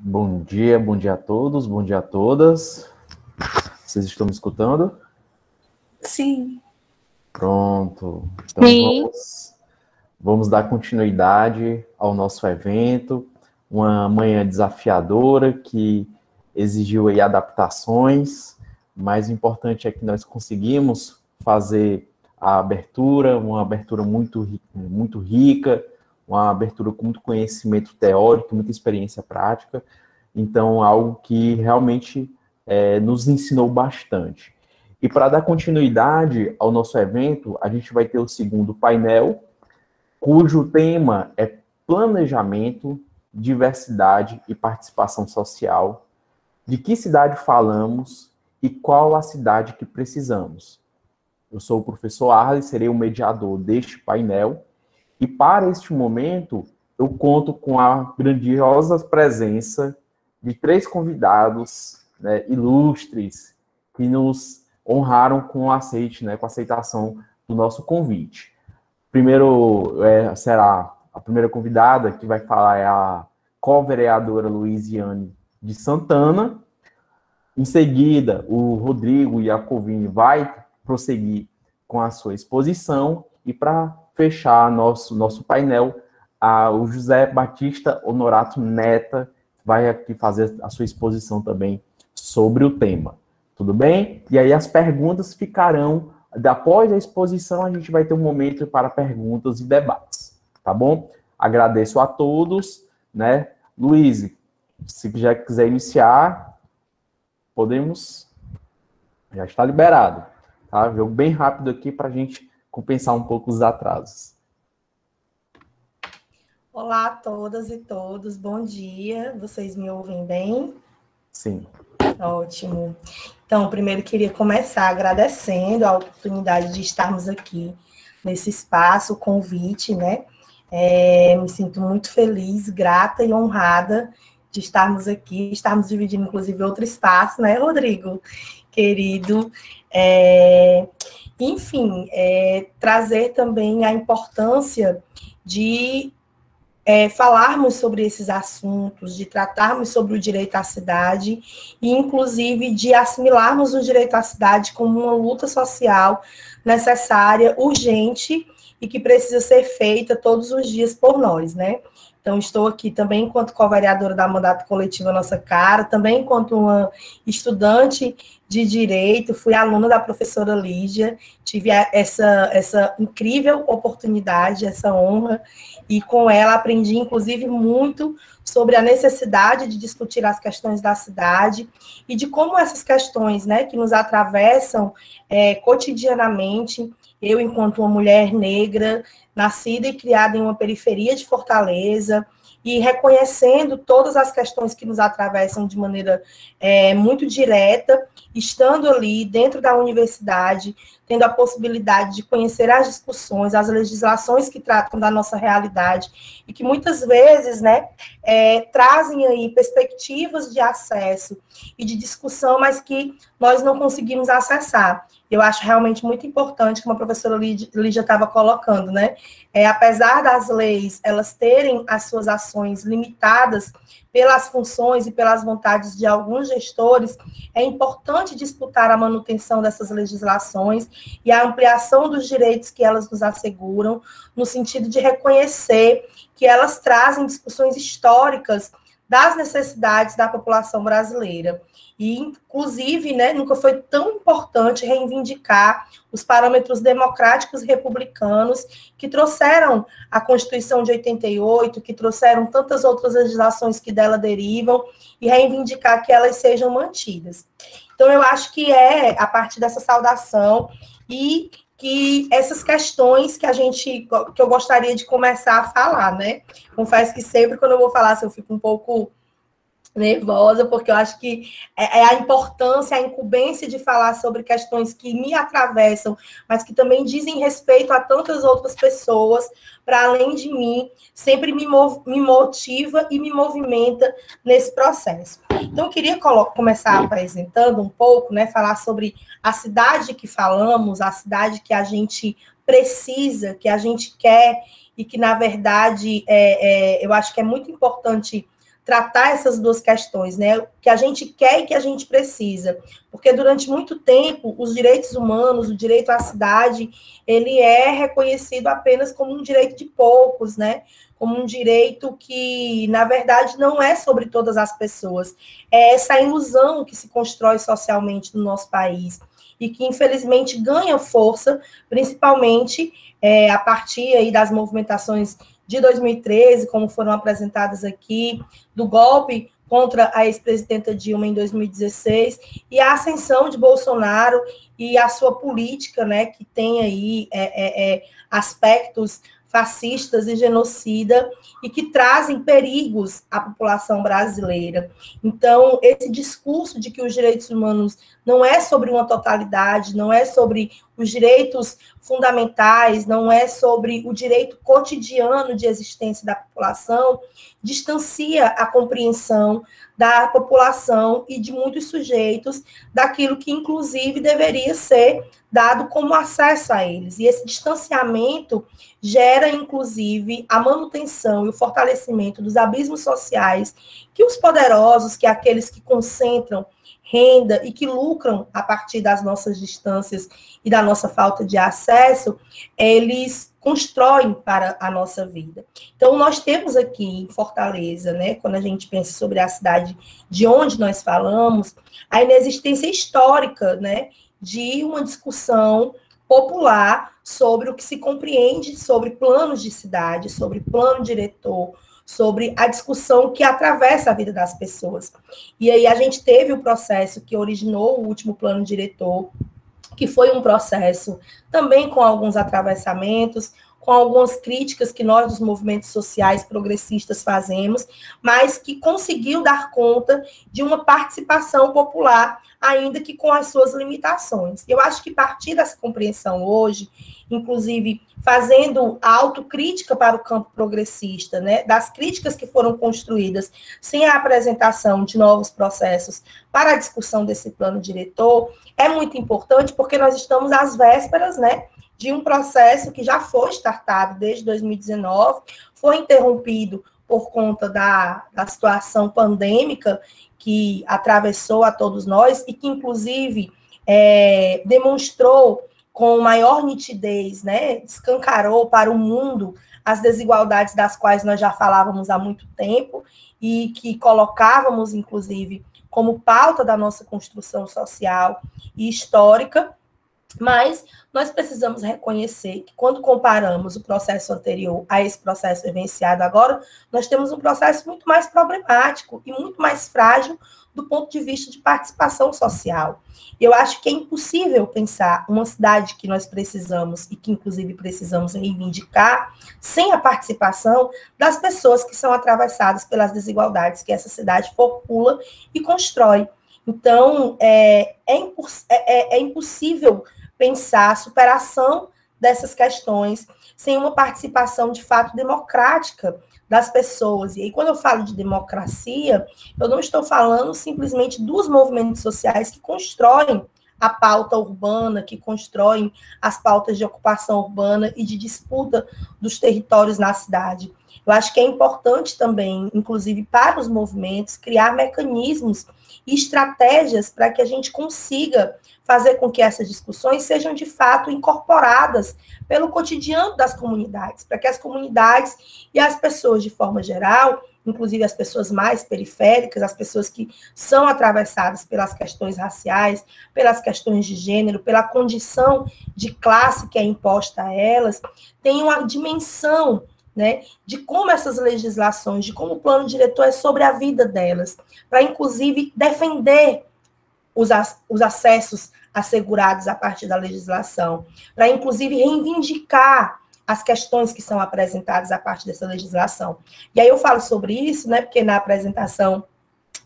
Bom dia a todos, bom dia a todas. Vocês estão me escutando? Sim. Pronto. Então Sim. vamos dar continuidade ao nosso evento. Uma manhã desafiadora que exigiu aí adaptações. O mais importante é que nós conseguimos fazer a abertura, uma abertura muito rica, uma abertura com muito conhecimento teórico, muita experiência prática. Então, algo que realmente nos ensinou bastante. E para dar continuidade ao nosso evento, a gente vai ter o segundo painel, cujo tema é planejamento, diversidade e participação social. De que cidade falamos e qual a cidade que precisamos? Eu sou o professor Arlen, serei o mediador deste painel. E para este momento, eu conto com a grandiosa presença de 3 convidados, né, ilustres, que nos honraram com o aceite, né, com a aceitação do nosso convite. Primeiro, será a primeira convidada que vai falar é a co-vereadora Luiziane de Santana. Em seguida, o Rodrigo Iacovini vai prosseguir com a sua exposição. E para fechar nosso painel, o José Batista Honorato Neta vai aqui fazer a sua exposição também sobre o tema. Tudo bem? E aí as perguntas ficarão, após a exposição, a gente vai ter um momento para perguntas e debates, tá bom? Agradeço a todos, né? Luiz, se já quiser iniciar, podemos, já está liberado, tá? Jogo bem rápido aqui para a gente compensar um pouco os atrasos. Olá a todas e todos, bom dia. Vocês me ouvem bem? Sim. Ótimo. Então, primeiro queria começar agradecendo a oportunidade de estarmos aqui nesse espaço, o convite, né? Me sinto muito feliz, grata e honrada de estarmos aqui, estarmos dividindo, inclusive, outro espaço, né, Rodrigo? Querido. Enfim, trazer também a importância de falarmos sobre esses assuntos, de tratarmos sobre o direito à cidade e, inclusive, de assimilarmos o direito à cidade como uma luta social necessária, urgente e que precisa ser feita todos os dias por nós, né? Então, estou aqui também enquanto co-vereadora da Mandato Coletivo Nossa Cara, também enquanto uma estudante de Direito, fui aluna da professora Lígia, tive essa incrível oportunidade, essa honra, e com ela aprendi, inclusive, muito sobre a necessidade de discutir as questões da cidade e de como essas questões, né, que nos atravessam cotidianamente, eu, enquanto uma mulher negra, nascida e criada em uma periferia de Fortaleza, e reconhecendo todas as questões que nos atravessam de maneira muito direta, estando ali dentro da universidade, tendo a possibilidade de conhecer as discussões, as legislações que tratam da nossa realidade, e que muitas vezes, né, trazem aí perspectivas de acesso e de discussão, mas que nós não conseguimos acessar. Eu acho realmente muito importante, como a professora Lígia estava colocando, né? Apesar das leis, elas terem as suas ações limitadas pelas funções e pelas vontades de alguns gestores, é importante disputar a manutenção dessas legislações e a ampliação dos direitos que elas nos asseguram, no sentido de reconhecer que elas trazem discussões históricas das necessidades da população brasileira. E, inclusive, né, nunca foi tão importante reivindicar os parâmetros democráticos e republicanos que trouxeram a Constituição de 88, que trouxeram tantas outras legislações que dela derivam, e reivindicar que elas sejam mantidas. Então, eu acho que a partir dessa saudação e que essas questões que eu gostaria de começar a falar, né? Confesso que sempre quando eu vou falar, eu fico um pouco nervosa, porque eu acho que a importância, a incumbência de falar sobre questões que me atravessam, mas que também dizem respeito a tantas outras pessoas, para além de mim, sempre me motiva e me movimenta nesse processo. Então, eu queria começar apresentando um pouco, né, falar sobre a cidade que falamos, a cidade que a gente precisa, que a gente quer, e que, na verdade, eu acho que é muito importante tratar essas duas questões, né? O que a gente quer e que a gente precisa. Porque durante muito tempo, os direitos humanos, o direito à cidade, ele é reconhecido apenas como um direito de poucos, né? Como um direito que, na verdade, não é sobre todas as pessoas. É essa ilusão que se constrói socialmente no nosso país e que, infelizmente, ganha força, principalmente a partir aí das movimentações de 2013, como foram apresentadas aqui, do golpe contra a ex-presidenta Dilma em 2016, e a ascensão de Bolsonaro e a sua política, né, que tem aí aspectos fascistas e genocida, e que trazem perigos à população brasileira. Então, esse discurso de que os direitos humanos não é sobre uma totalidade, não é sobre os direitos fundamentais, não é sobre o direito cotidiano de existência da população, distancia a compreensão da população e de muitos sujeitos daquilo que, inclusive, deveria ser dado como acesso a eles. E esse distanciamento gera, inclusive, a manutenção e o fortalecimento dos abismos sociais que os poderosos, que aqueles que concentram renda e que lucram a partir das nossas distâncias e da nossa falta de acesso, eles constroem para a nossa vida. Então, nós temos aqui em Fortaleza, né, quando a gente pensa sobre a cidade de onde nós falamos, a inexistência histórica, né, de uma discussão popular sobre o que se compreende sobre planos de cidade, sobre plano diretor, sobre a discussão que atravessa a vida das pessoas. E aí a gente teve o processo que originou o último plano diretor, que foi um processo também com alguns atravessamentos, com algumas críticas que nós, dos movimentos sociais progressistas, fazemos, mas que conseguiu dar conta de uma participação popular, ainda que com as suas limitações. Eu acho que partir dessa compreensão hoje, inclusive fazendo a autocrítica para o campo progressista, né, das críticas que foram construídas sem a apresentação de novos processos para a discussão desse plano diretor, é muito importante porque nós estamos às vésperas, né, de um processo que já foi startado desde 2019, foi interrompido por conta da situação pandêmica que atravessou a todos nós e que, inclusive, demonstrou com maior nitidez, né, escancarou para o mundo as desigualdades das quais nós já falávamos há muito tempo e que colocávamos, inclusive, como pauta da nossa construção social e histórica. Mas nós precisamos reconhecer que, quando comparamos o processo anterior a esse processo vivenciado agora, nós temos um processo muito mais problemático e muito mais frágil do ponto de vista de participação social. Eu acho que é impossível pensar uma cidade que nós precisamos e que, inclusive, precisamos reivindicar sem a participação das pessoas que são atravessadas pelas desigualdades que essa cidade popula e constrói. Então, é impossível pensar a superação dessas questões sem uma participação, de fato, democrática das pessoas. E aí, quando eu falo de democracia, eu não estou falando simplesmente dos movimentos sociais que constroem a pauta urbana, que constroem as pautas de ocupação urbana e de disputa dos territórios na cidade. Eu acho que é importante também, inclusive para os movimentos, criar mecanismos e estratégias para que a gente consiga fazer com que essas discussões sejam, de fato, incorporadas pelo cotidiano das comunidades, para que as comunidades e as pessoas, de forma geral, inclusive as pessoas mais periféricas, as pessoas que são atravessadas pelas questões raciais, pelas questões de gênero, pela condição de classe que é imposta a elas, tenham a dimensão, né, de como essas legislações, de como o plano diretor é sobre a vida delas, para, inclusive, defender os acessos assegurados a partir da legislação, para, inclusive, reivindicar as questões que são apresentadas a partir dessa legislação. E aí eu falo sobre isso, né, porque na apresentação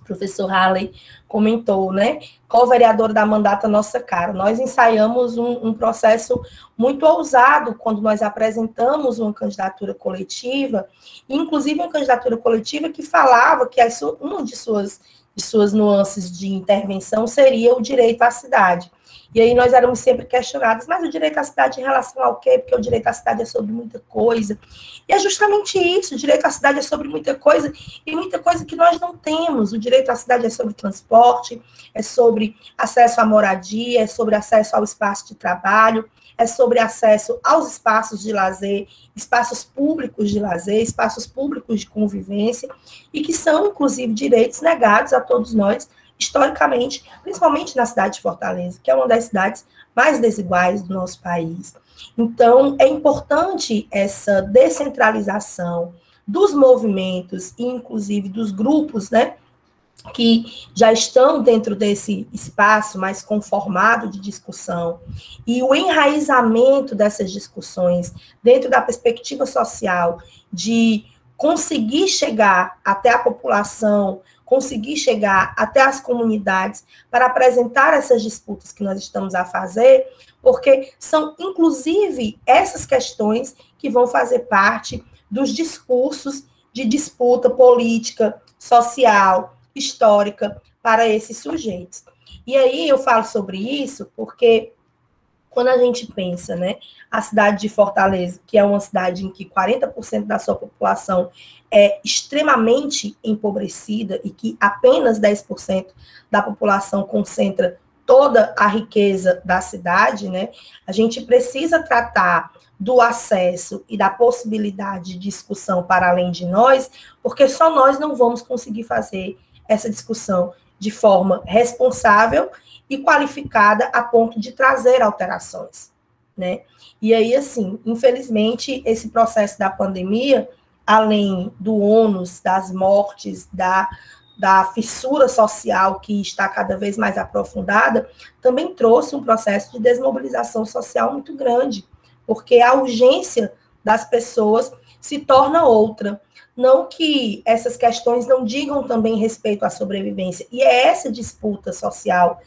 o professor Halley comentou, né, qual vereador dá mandato à nossa cara. Nós ensaiamos um processo muito ousado quando nós apresentamos uma candidatura coletiva, inclusive uma candidatura coletiva que falava que uma de suas de suas nuances de intervenção, seria o direito à cidade. E aí nós éramos sempre questionados, mas o direito à cidade em relação ao quê? Porque o direito à cidade é sobre muita coisa. E é justamente isso, o direito à cidade é sobre muita coisa, e muita coisa que nós não temos. O direito à cidade é sobre transporte, é sobre acesso à moradia, é sobre acesso ao espaço de trabalho, é sobre acesso aos espaços de lazer, espaços públicos de lazer, espaços públicos de convivência, e que são, inclusive, direitos negados a todos nós, historicamente, principalmente na cidade de Fortaleza, que é uma das cidades mais desiguais do nosso país. Então, é importante essa descentralização dos movimentos, inclusive dos grupos, né, que já estão dentro desse espaço mais conformado de discussão, e o enraizamento dessas discussões dentro da perspectiva social, de conseguir chegar até a população, conseguir chegar até as comunidades para apresentar essas disputas que nós estamos a fazer, porque são, inclusive, essas questões que vão fazer parte dos discursos de disputa política, social, histórica para esses sujeitos. E aí eu falo sobre isso porque quando a gente pensa, né, a cidade de Fortaleza, que é uma cidade em que 40% da sua população é extremamente empobrecida e que apenas 10% da população concentra toda a riqueza da cidade, né, a gente precisa tratar do acesso e da possibilidade de discussão para além de nós, porque só nós não vamos conseguir fazer essa discussão de forma responsável e qualificada a ponto de trazer alterações, né? E aí, assim, infelizmente, esse processo da pandemia, além do ônus, das mortes, da fissura social que está cada vez mais aprofundada, também trouxe um processo de desmobilização social muito grande, porque a urgência das pessoas se torna outra. Não que essas questões não digam também respeito à sobrevivência, e é essa disputa social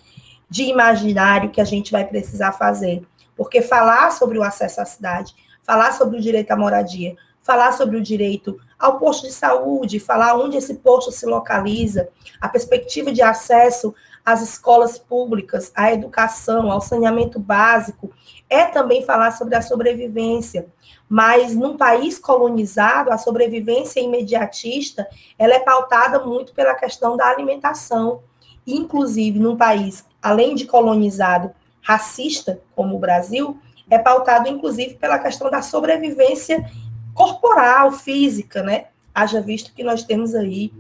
de imaginário que a gente vai precisar fazer, porque falar sobre o acesso à cidade, falar sobre o direito à moradia, falar sobre o direito ao posto de saúde, falar onde esse posto se localiza, a perspectiva de acesso às escolas públicas, à educação, ao saneamento básico, é também falar sobre a sobrevivência. Mas num país colonizado, a sobrevivência imediatista, ela é pautada muito pela questão da alimentação. Inclusive, num país, além de colonizado, racista, como o Brasil, é pautado, inclusive, pela questão da sobrevivência corporal, física, né? Haja visto que nós temos aí,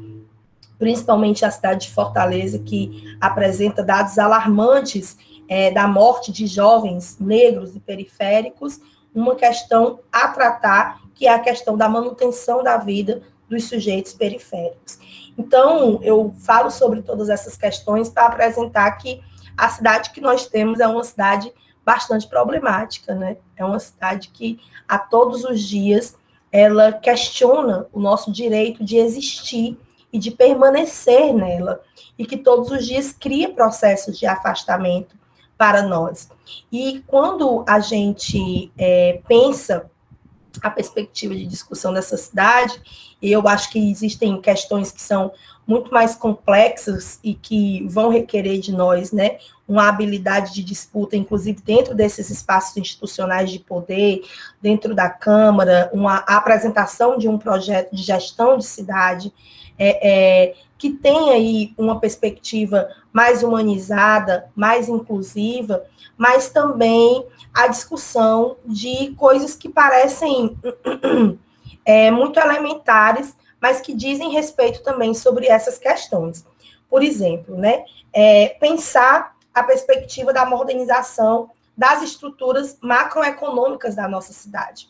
principalmente a cidade de Fortaleza, que apresenta dados alarmantes da morte de jovens negros e periféricos, uma questão a tratar, que é a questão da manutenção da vida dos sujeitos periféricos. Então, eu falo sobre todas essas questões para apresentar que a cidade que nós temos é uma cidade bastante problemática, né? É uma cidade que, a todos os dias, ela questiona o nosso direito de existir e de permanecer nela, e que todos os dias cria processos de afastamento para nós. E quando a gente pensa a perspectiva de discussão dessa cidade, eu acho que existem questões que são muito mais complexas e que vão requerer de nós, né, uma habilidade de disputa, inclusive dentro desses espaços institucionais de poder, dentro da Câmara, uma apresentação de um projeto de gestão de cidade, que tem aí uma perspectiva mais humanizada, mais inclusiva, mas também a discussão de coisas que parecem muito elementares, mas que dizem respeito também sobre essas questões. Por exemplo, né, pensar a perspectiva da modernização das estruturas macroeconômicas da nossa cidade.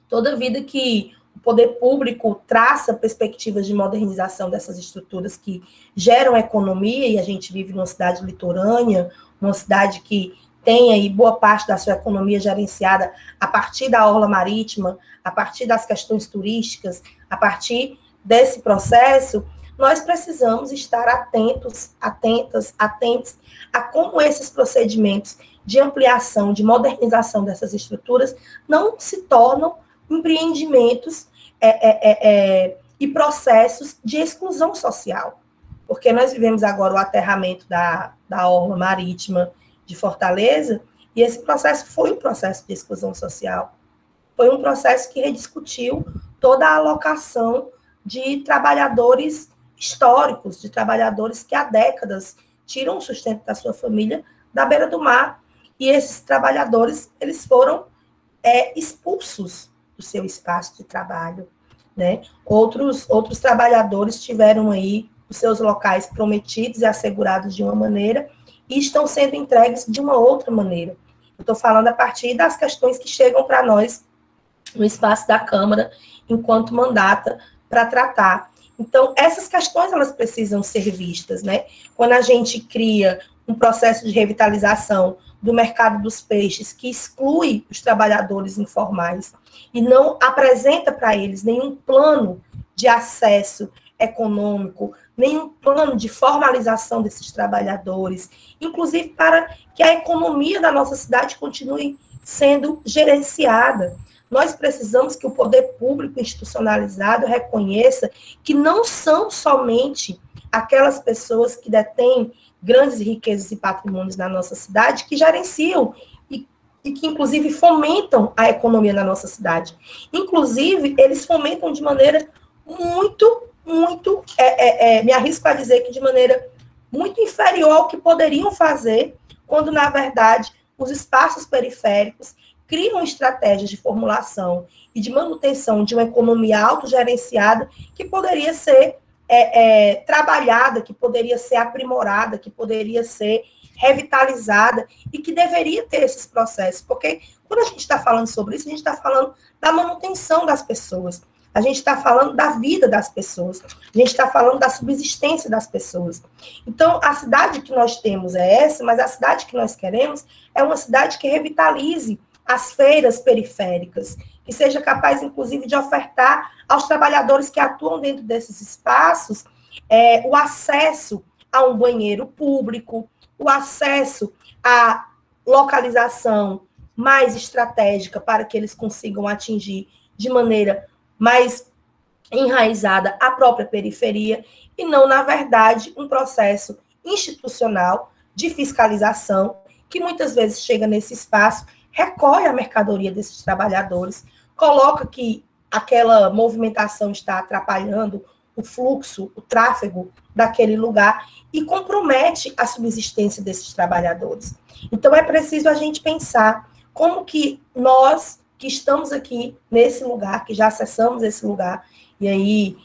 Toda vida que o poder público traça perspectivas de modernização dessas estruturas que geram economia, e a gente vive numa cidade litorânea, uma cidade que tem aí boa parte da sua economia gerenciada a partir da orla marítima, a partir das questões turísticas, a partir desse processo, nós precisamos estar atentos a como esses procedimentos de ampliação, de modernização dessas estruturas não se tornam empreendimentos e processos de exclusão social. porque nós vivemos agora o aterramento da orla marítima de Fortaleza, e esse processo foi um processo de exclusão social. Foi um processo que rediscutiu toda a alocação de trabalhadores históricos, de trabalhadores que há décadas tiram o sustento da sua família da beira do mar. E esses trabalhadores, eles foram expulsos do seu espaço de trabalho, né? Outros trabalhadores tiveram aí os seus locais prometidos e assegurados de uma maneira e estão sendo entregues de uma outra maneira. Eu estou falando a partir das questões que chegam para nós no espaço da Câmara, enquanto mandata, para tratar. Então, essas questões, elas precisam ser vistas, né? Quando a gente cria um processo de revitalização do mercado dos peixes, que exclui os trabalhadores informais e não apresenta para eles nenhum plano de acesso econômico, nenhum plano de formalização desses trabalhadores, inclusive para que a economia da nossa cidade continue sendo gerenciada. Nós precisamos que o poder público institucionalizado reconheça que não são somente aquelas pessoas que detêm grandes riquezas e patrimônios na nossa cidade que gerenciam e que, inclusive, fomentam a economia na nossa cidade. Inclusive, eles fomentam de maneira muito, me arrisco a dizer que de maneira muito inferior ao que poderiam fazer, quando, na verdade, os espaços periféricos criam estratégias de formulação e de manutenção de uma economia autogerenciada que poderia ser trabalhada, que poderia ser aprimorada, que poderia ser revitalizada e que deveria ter esses processos. Porque quando a gente está falando sobre isso, a gente está falando da manutenção das pessoas, a gente está falando da vida das pessoas, a gente está falando da subsistência das pessoas. Então, a cidade que nós temos é essa, mas a cidade que nós queremos é uma cidade que revitalize as feiras periféricas, que seja capaz, inclusive, de ofertar aos trabalhadores que atuam dentro desses espaços o acesso a um banheiro público, o acesso à localização mais estratégica para que eles consigam atingir de maneira mais enraizada a própria periferia e não, na verdade, um processo institucional de fiscalização que muitas vezes chega nesse espaço, recolhe a mercadoria desses trabalhadores, coloca que aquela movimentação está atrapalhando o fluxo, o tráfego daquele lugar e compromete a subsistência desses trabalhadores. Então, é preciso a gente pensar como que nós, que estamos aqui nesse lugar, que já acessamos esse lugar, e aí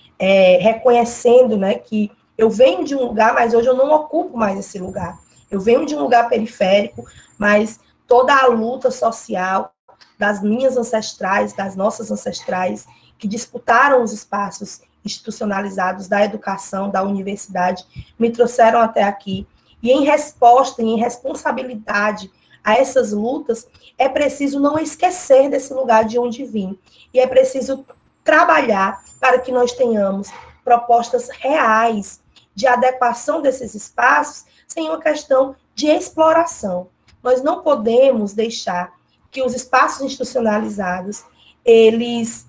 reconhecendo, né, que eu venho de um lugar, mas hoje eu não ocupo mais esse lugar. Eu venho de um lugar periférico, mas toda a luta social das minhas ancestrais, das nossas ancestrais, que disputaram os espaços institucionalizados da educação, da universidade, me trouxeram até aqui. E em resposta e em responsabilidade a essas lutas, é preciso não esquecer desse lugar de onde vim. E é preciso trabalhar para que nós tenhamos propostas reais de adequação desses espaços sem uma questão de exploração. Nós não podemos deixar que os espaços institucionalizados, eles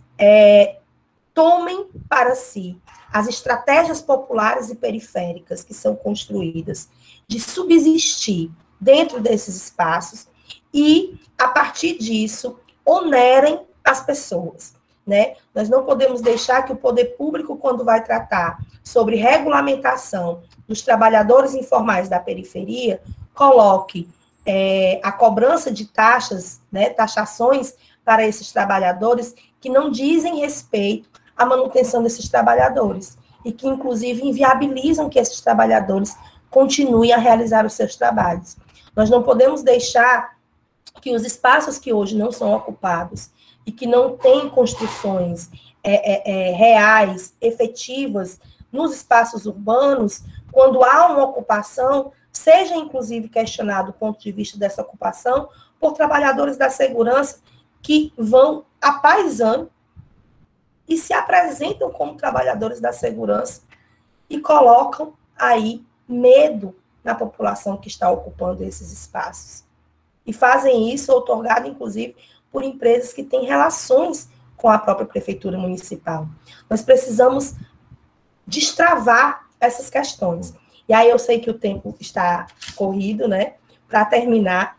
tomem para si as estratégias populares e periféricas que são construídas de subsistir dentro desses espaços e, a partir disso, onerem as pessoas, né? Nós não podemos deixar que o poder público, quando vai tratar sobre regulamentação dos trabalhadores informais da periferia, coloque a cobrança de taxas, né, taxações para esses trabalhadores que não dizem respeito à manutenção desses trabalhadores e que, inclusive, inviabilizam que esses trabalhadores continuem a realizar os seus trabalhos. Nós não podemos deixar que os espaços que hoje não são ocupados e que não têm construções reais, efetivas, nos espaços urbanos, quando há uma ocupação, seja, inclusive, questionado o ponto de vista dessa ocupação por trabalhadores da segurança que vão a paisano e se apresentam como trabalhadores da segurança e colocam aí medo na população que está ocupando esses espaços. E fazem isso outorgado, inclusive, por empresas que têm relações com a própria prefeitura municipal. Nós precisamos destravar essas questões. E aí eu sei que o tempo está corrido, né? Para terminar,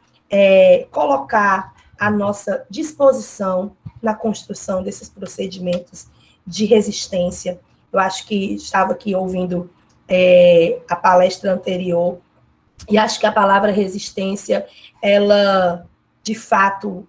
colocar a nossa disposição na construção desses procedimentos de resistência. Eu acho que estava aqui ouvindo a palestra anterior, e acho que a palavra resistência, ela, de fato,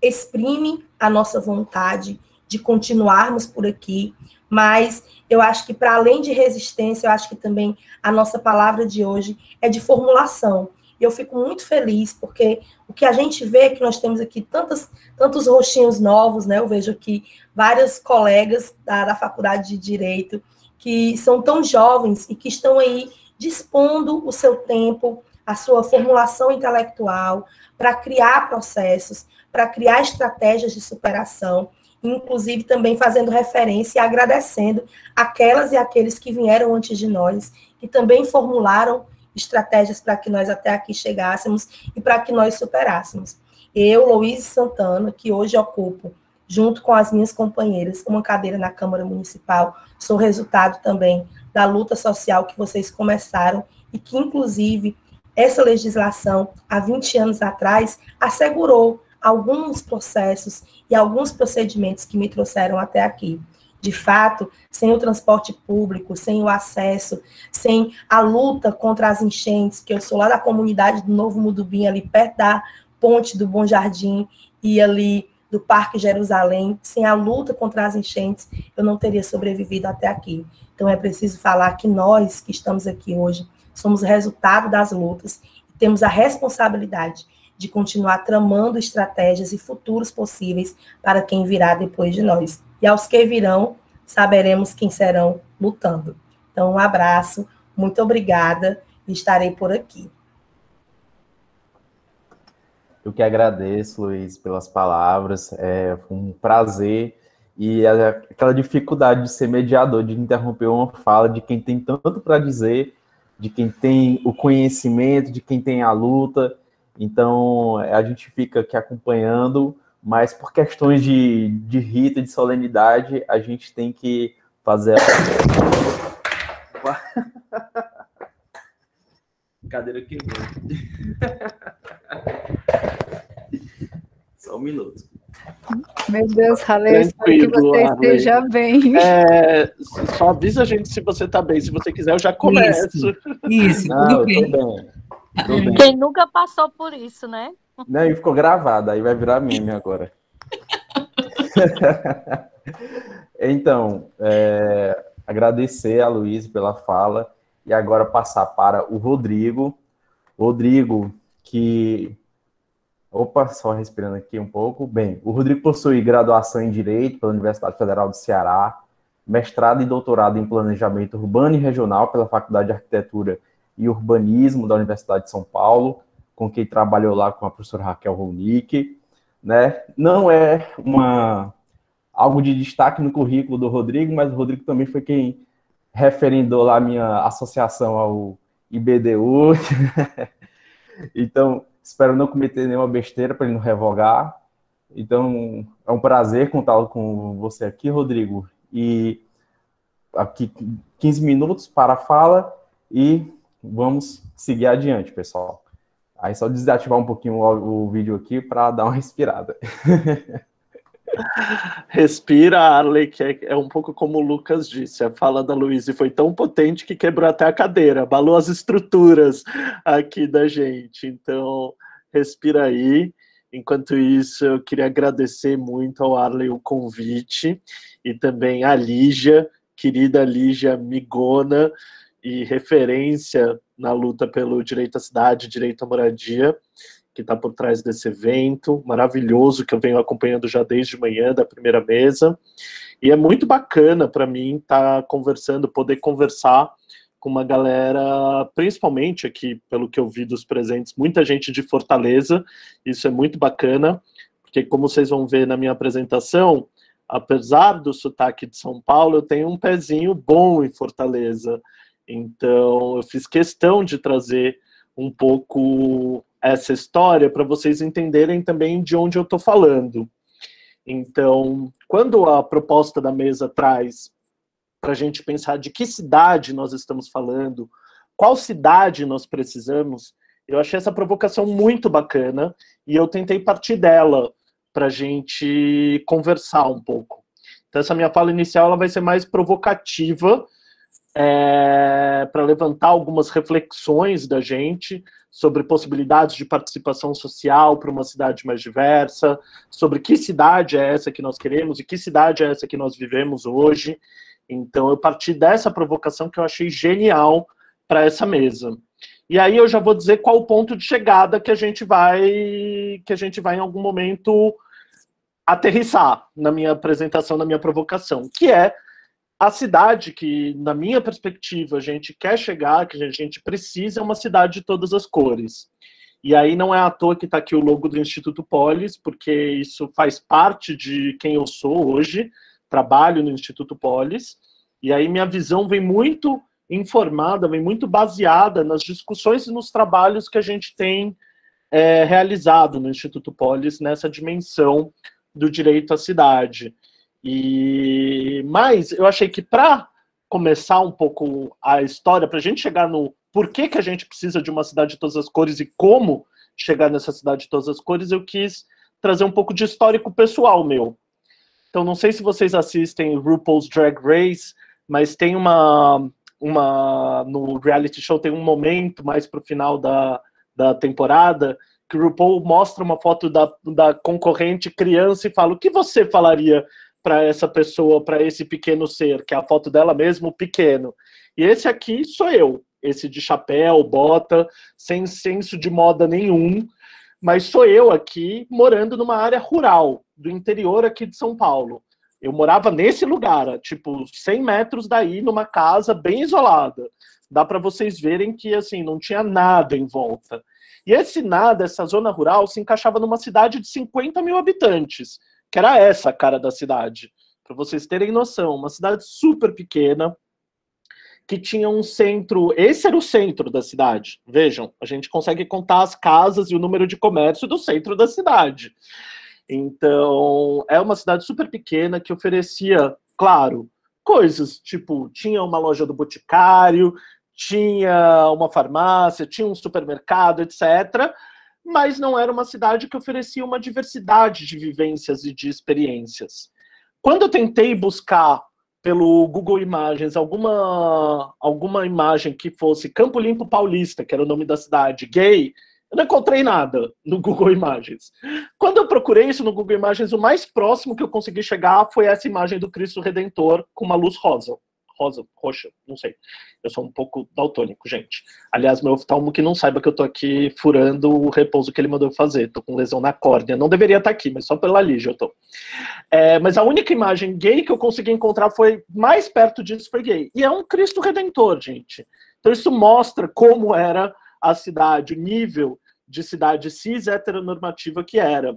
exprime a nossa vontade de continuarmos por aqui, mas eu acho que, para além de resistência, eu acho que também a nossa palavra de hoje é de formulação. E eu fico muito feliz, porque o que a gente vê é que nós temos aqui tantos rostinhos novos, né? Eu vejo aqui vários colegas da Faculdade de Direito que são tão jovens e que estão aí dispondo o seu tempo, a sua formulação intelectual, para criar processos, para criar estratégias de superação, inclusive também fazendo referência e agradecendo aquelas e aqueles que vieram antes de nós, que também formularam estratégias para que nós até aqui chegássemos e para que nós superássemos. Eu, Louise Santana, que hoje ocupo, junto com as minhas companheiras, uma cadeira na Câmara Municipal, sou resultado também da luta social que vocês começaram e que, inclusive, essa legislação, há 20 anos atrás, assegurou alguns processos e alguns procedimentos que me trouxeram até aqui. De fato, sem o transporte público, sem o acesso, sem a luta contra as enchentes, que eu sou lá da comunidade do Novo Mudubim, ali perto da Ponte do Bom Jardim e ali do Parque Jerusalém, sem a luta contra as enchentes, eu não teria sobrevivido até aqui. Então, é preciso falar que nós, que estamos aqui hoje, somos resultado das lutas e temos a responsabilidade de continuar tramando estratégias e futuros possíveis para quem virá depois de nós. E aos que virão, saberemos quem serão lutando. Então, um abraço, muito obrigada e estarei por aqui. Eu que agradeço, Luiz, pelas palavras. Foi um prazer. E aquela dificuldade de ser mediador, de interromper uma fala de quem tem tanto para dizer, de quem tem o conhecimento, de quem tem a luta. Então, a gente fica aqui acompanhando, mas por questões de rito e de solenidade, a gente tem que fazer... Cadeira quebrou. Só um minuto. Meu Deus, Ralei, espero que você esteja bem. Só avisa a gente se você está bem. Se você quiser, eu já começo. Isso, tudo bem. Tô bem. Quem nunca passou por isso, né? Não, e ficou gravado, aí vai virar meme agora. Então, agradecer a Luiz pela fala e agora passar para o Rodrigo. Rodrigo, que... Opa, só respirando aqui um pouco. Bem, o Rodrigo possui graduação em Direito pela Universidade Federal do Ceará, mestrado e doutorado em Planejamento Urbano e Regional pela Faculdade de Arquitetura e Urbanismo da Universidade de São Paulo, com quem trabalhou lá com a professora Raquel Ronick, né? Não é algo de destaque no currículo do Rodrigo, mas o Rodrigo também foi quem referendou lá a minha associação ao IBDU. Então, espero não cometer nenhuma besteira para ele não revogar. Então, é um prazer contar com você aqui, Rodrigo. E aqui 15 minutos para a fala e vamos seguir adiante, pessoal. Aí só desativar um pouquinho o vídeo aqui para dar uma respirada. Respira, Arley, que é um pouco como o Lucas disse. A fala da Luísa foi tão potente que quebrou até a cadeira, abalou as estruturas aqui da gente. Então, respira aí. Enquanto isso, eu queria agradecer muito ao Arley o convite e também à Lígia, querida Lígia Migona, e referência na luta pelo direito à cidade, direito à moradia, que está por trás desse evento maravilhoso que eu venho acompanhando já desde manhã, da primeira mesa. E é muito bacana para mim estar conversando, poder conversar com uma galera, principalmente aqui, pelo que eu vi dos presentes, muita gente de Fortaleza. Isso é muito bacana, porque como vocês vão ver na minha apresentação, apesar do sotaque de São Paulo, eu tenho um pezinho bom em Fortaleza. Então, eu fiz questão de trazer um pouco essa história para vocês entenderem também de onde eu estou falando. Então, quando a proposta da mesa traz para a gente pensar de que cidade nós estamos falando, qual cidade nós precisamos, eu achei essa provocação muito bacana e eu tentei partir dela para a gente conversar um pouco. Então, essa minha fala inicial ela vai ser mais provocativa, para levantar algumas reflexões da gente sobre possibilidades de participação social para uma cidade mais diversa, sobre que cidade é essa que nós queremos e que cidade é essa que nós vivemos hoje. Então, eu parti dessa provocação que eu achei genial para essa mesa. E aí eu já vou dizer qual o ponto de chegada que a gente vai em algum momento aterrissar na minha apresentação, na minha provocação, que é a cidade que, na minha perspectiva, a gente quer chegar, que a gente precisa, é uma cidade de todas as cores. E aí não é à toa que está aqui o logo do Instituto Polis, porque isso faz parte de quem eu sou hoje, trabalho no Instituto Polis, e aí minha visão vem muito informada, vem muito baseada nas discussões e nos trabalhos que a gente tem realizado no Instituto Polis, nessa dimensão do direito à cidade. Mas eu achei que para começar um pouco a história, para a gente chegar no porquê que a gente precisa de uma cidade de todas as cores e como chegar nessa cidade de todas as cores, eu quis trazer um pouco de histórico pessoal meu. Então, não sei se vocês assistem RuPaul's Drag Race, mas tem no reality show tem um momento mais para o final da temporada que o RuPaul mostra uma foto da concorrente criança e fala: o que você falaria para essa pessoa, para esse pequeno ser, que é a foto dela mesmo, pequeno. E esse aqui sou eu, esse de chapéu, bota, sem senso de moda nenhum, mas sou eu aqui morando numa área rural, do interior aqui de São Paulo. Eu morava nesse lugar, tipo 100 metros daí, numa casa bem isolada. Dá para vocês verem que assim não tinha nada em volta. E esse nada, essa zona rural, se encaixava numa cidade de 50 mil habitantes, que era essa a cara da cidade. Para vocês terem noção, uma cidade super pequena, que tinha um centro, esse era o centro da cidade. Vejam, a gente consegue contar as casas e o número de comércio do centro da cidade. Então, é uma cidade super pequena que oferecia, claro, coisas, tipo, tinha uma loja do Boticário, tinha uma farmácia, tinha um supermercado, etc., mas não era uma cidade que oferecia uma diversidade de vivências e de experiências. Quando eu tentei buscar pelo Google Imagens alguma imagem que fosse Campo Limpo Paulista, que era o nome da cidade, gay, eu não encontrei nada no Google Imagens. Quando eu procurei isso no Google Imagens, o mais próximo que eu consegui chegar foi essa imagem do Cristo Redentor com uma luz rosa, roxa, não sei. Eu sou um pouco daltônico, gente. Aliás, meu oftalmo que não saiba que eu tô aqui furando o repouso que ele mandou fazer. Tô com lesão na córnea. Não deveria estar aqui, mas só pela Lígia eu tô. Mas a única imagem gay que eu consegui encontrar foi mais perto disso, foi gay. E é um Cristo Redentor, gente. Então isso mostra como era a cidade, o nível de cidade cis heteronormativa que era.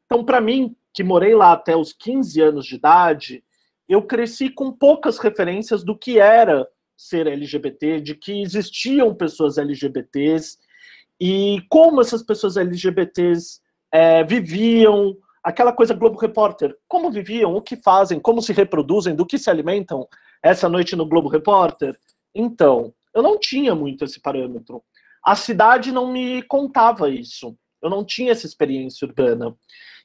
Então, para mim, que morei lá até os 15 anos de idade, eu cresci com poucas referências do que era ser LGBT, de que existiam pessoas LGBTs e como essas pessoas LGBTs viviam, aquela coisa Globo Repórter, como viviam, o que fazem, como se reproduzem, do que se alimentam essa noite no Globo Repórter. Então, eu não tinha muito esse parâmetro. A cidade não me contava isso. Eu não tinha essa experiência urbana.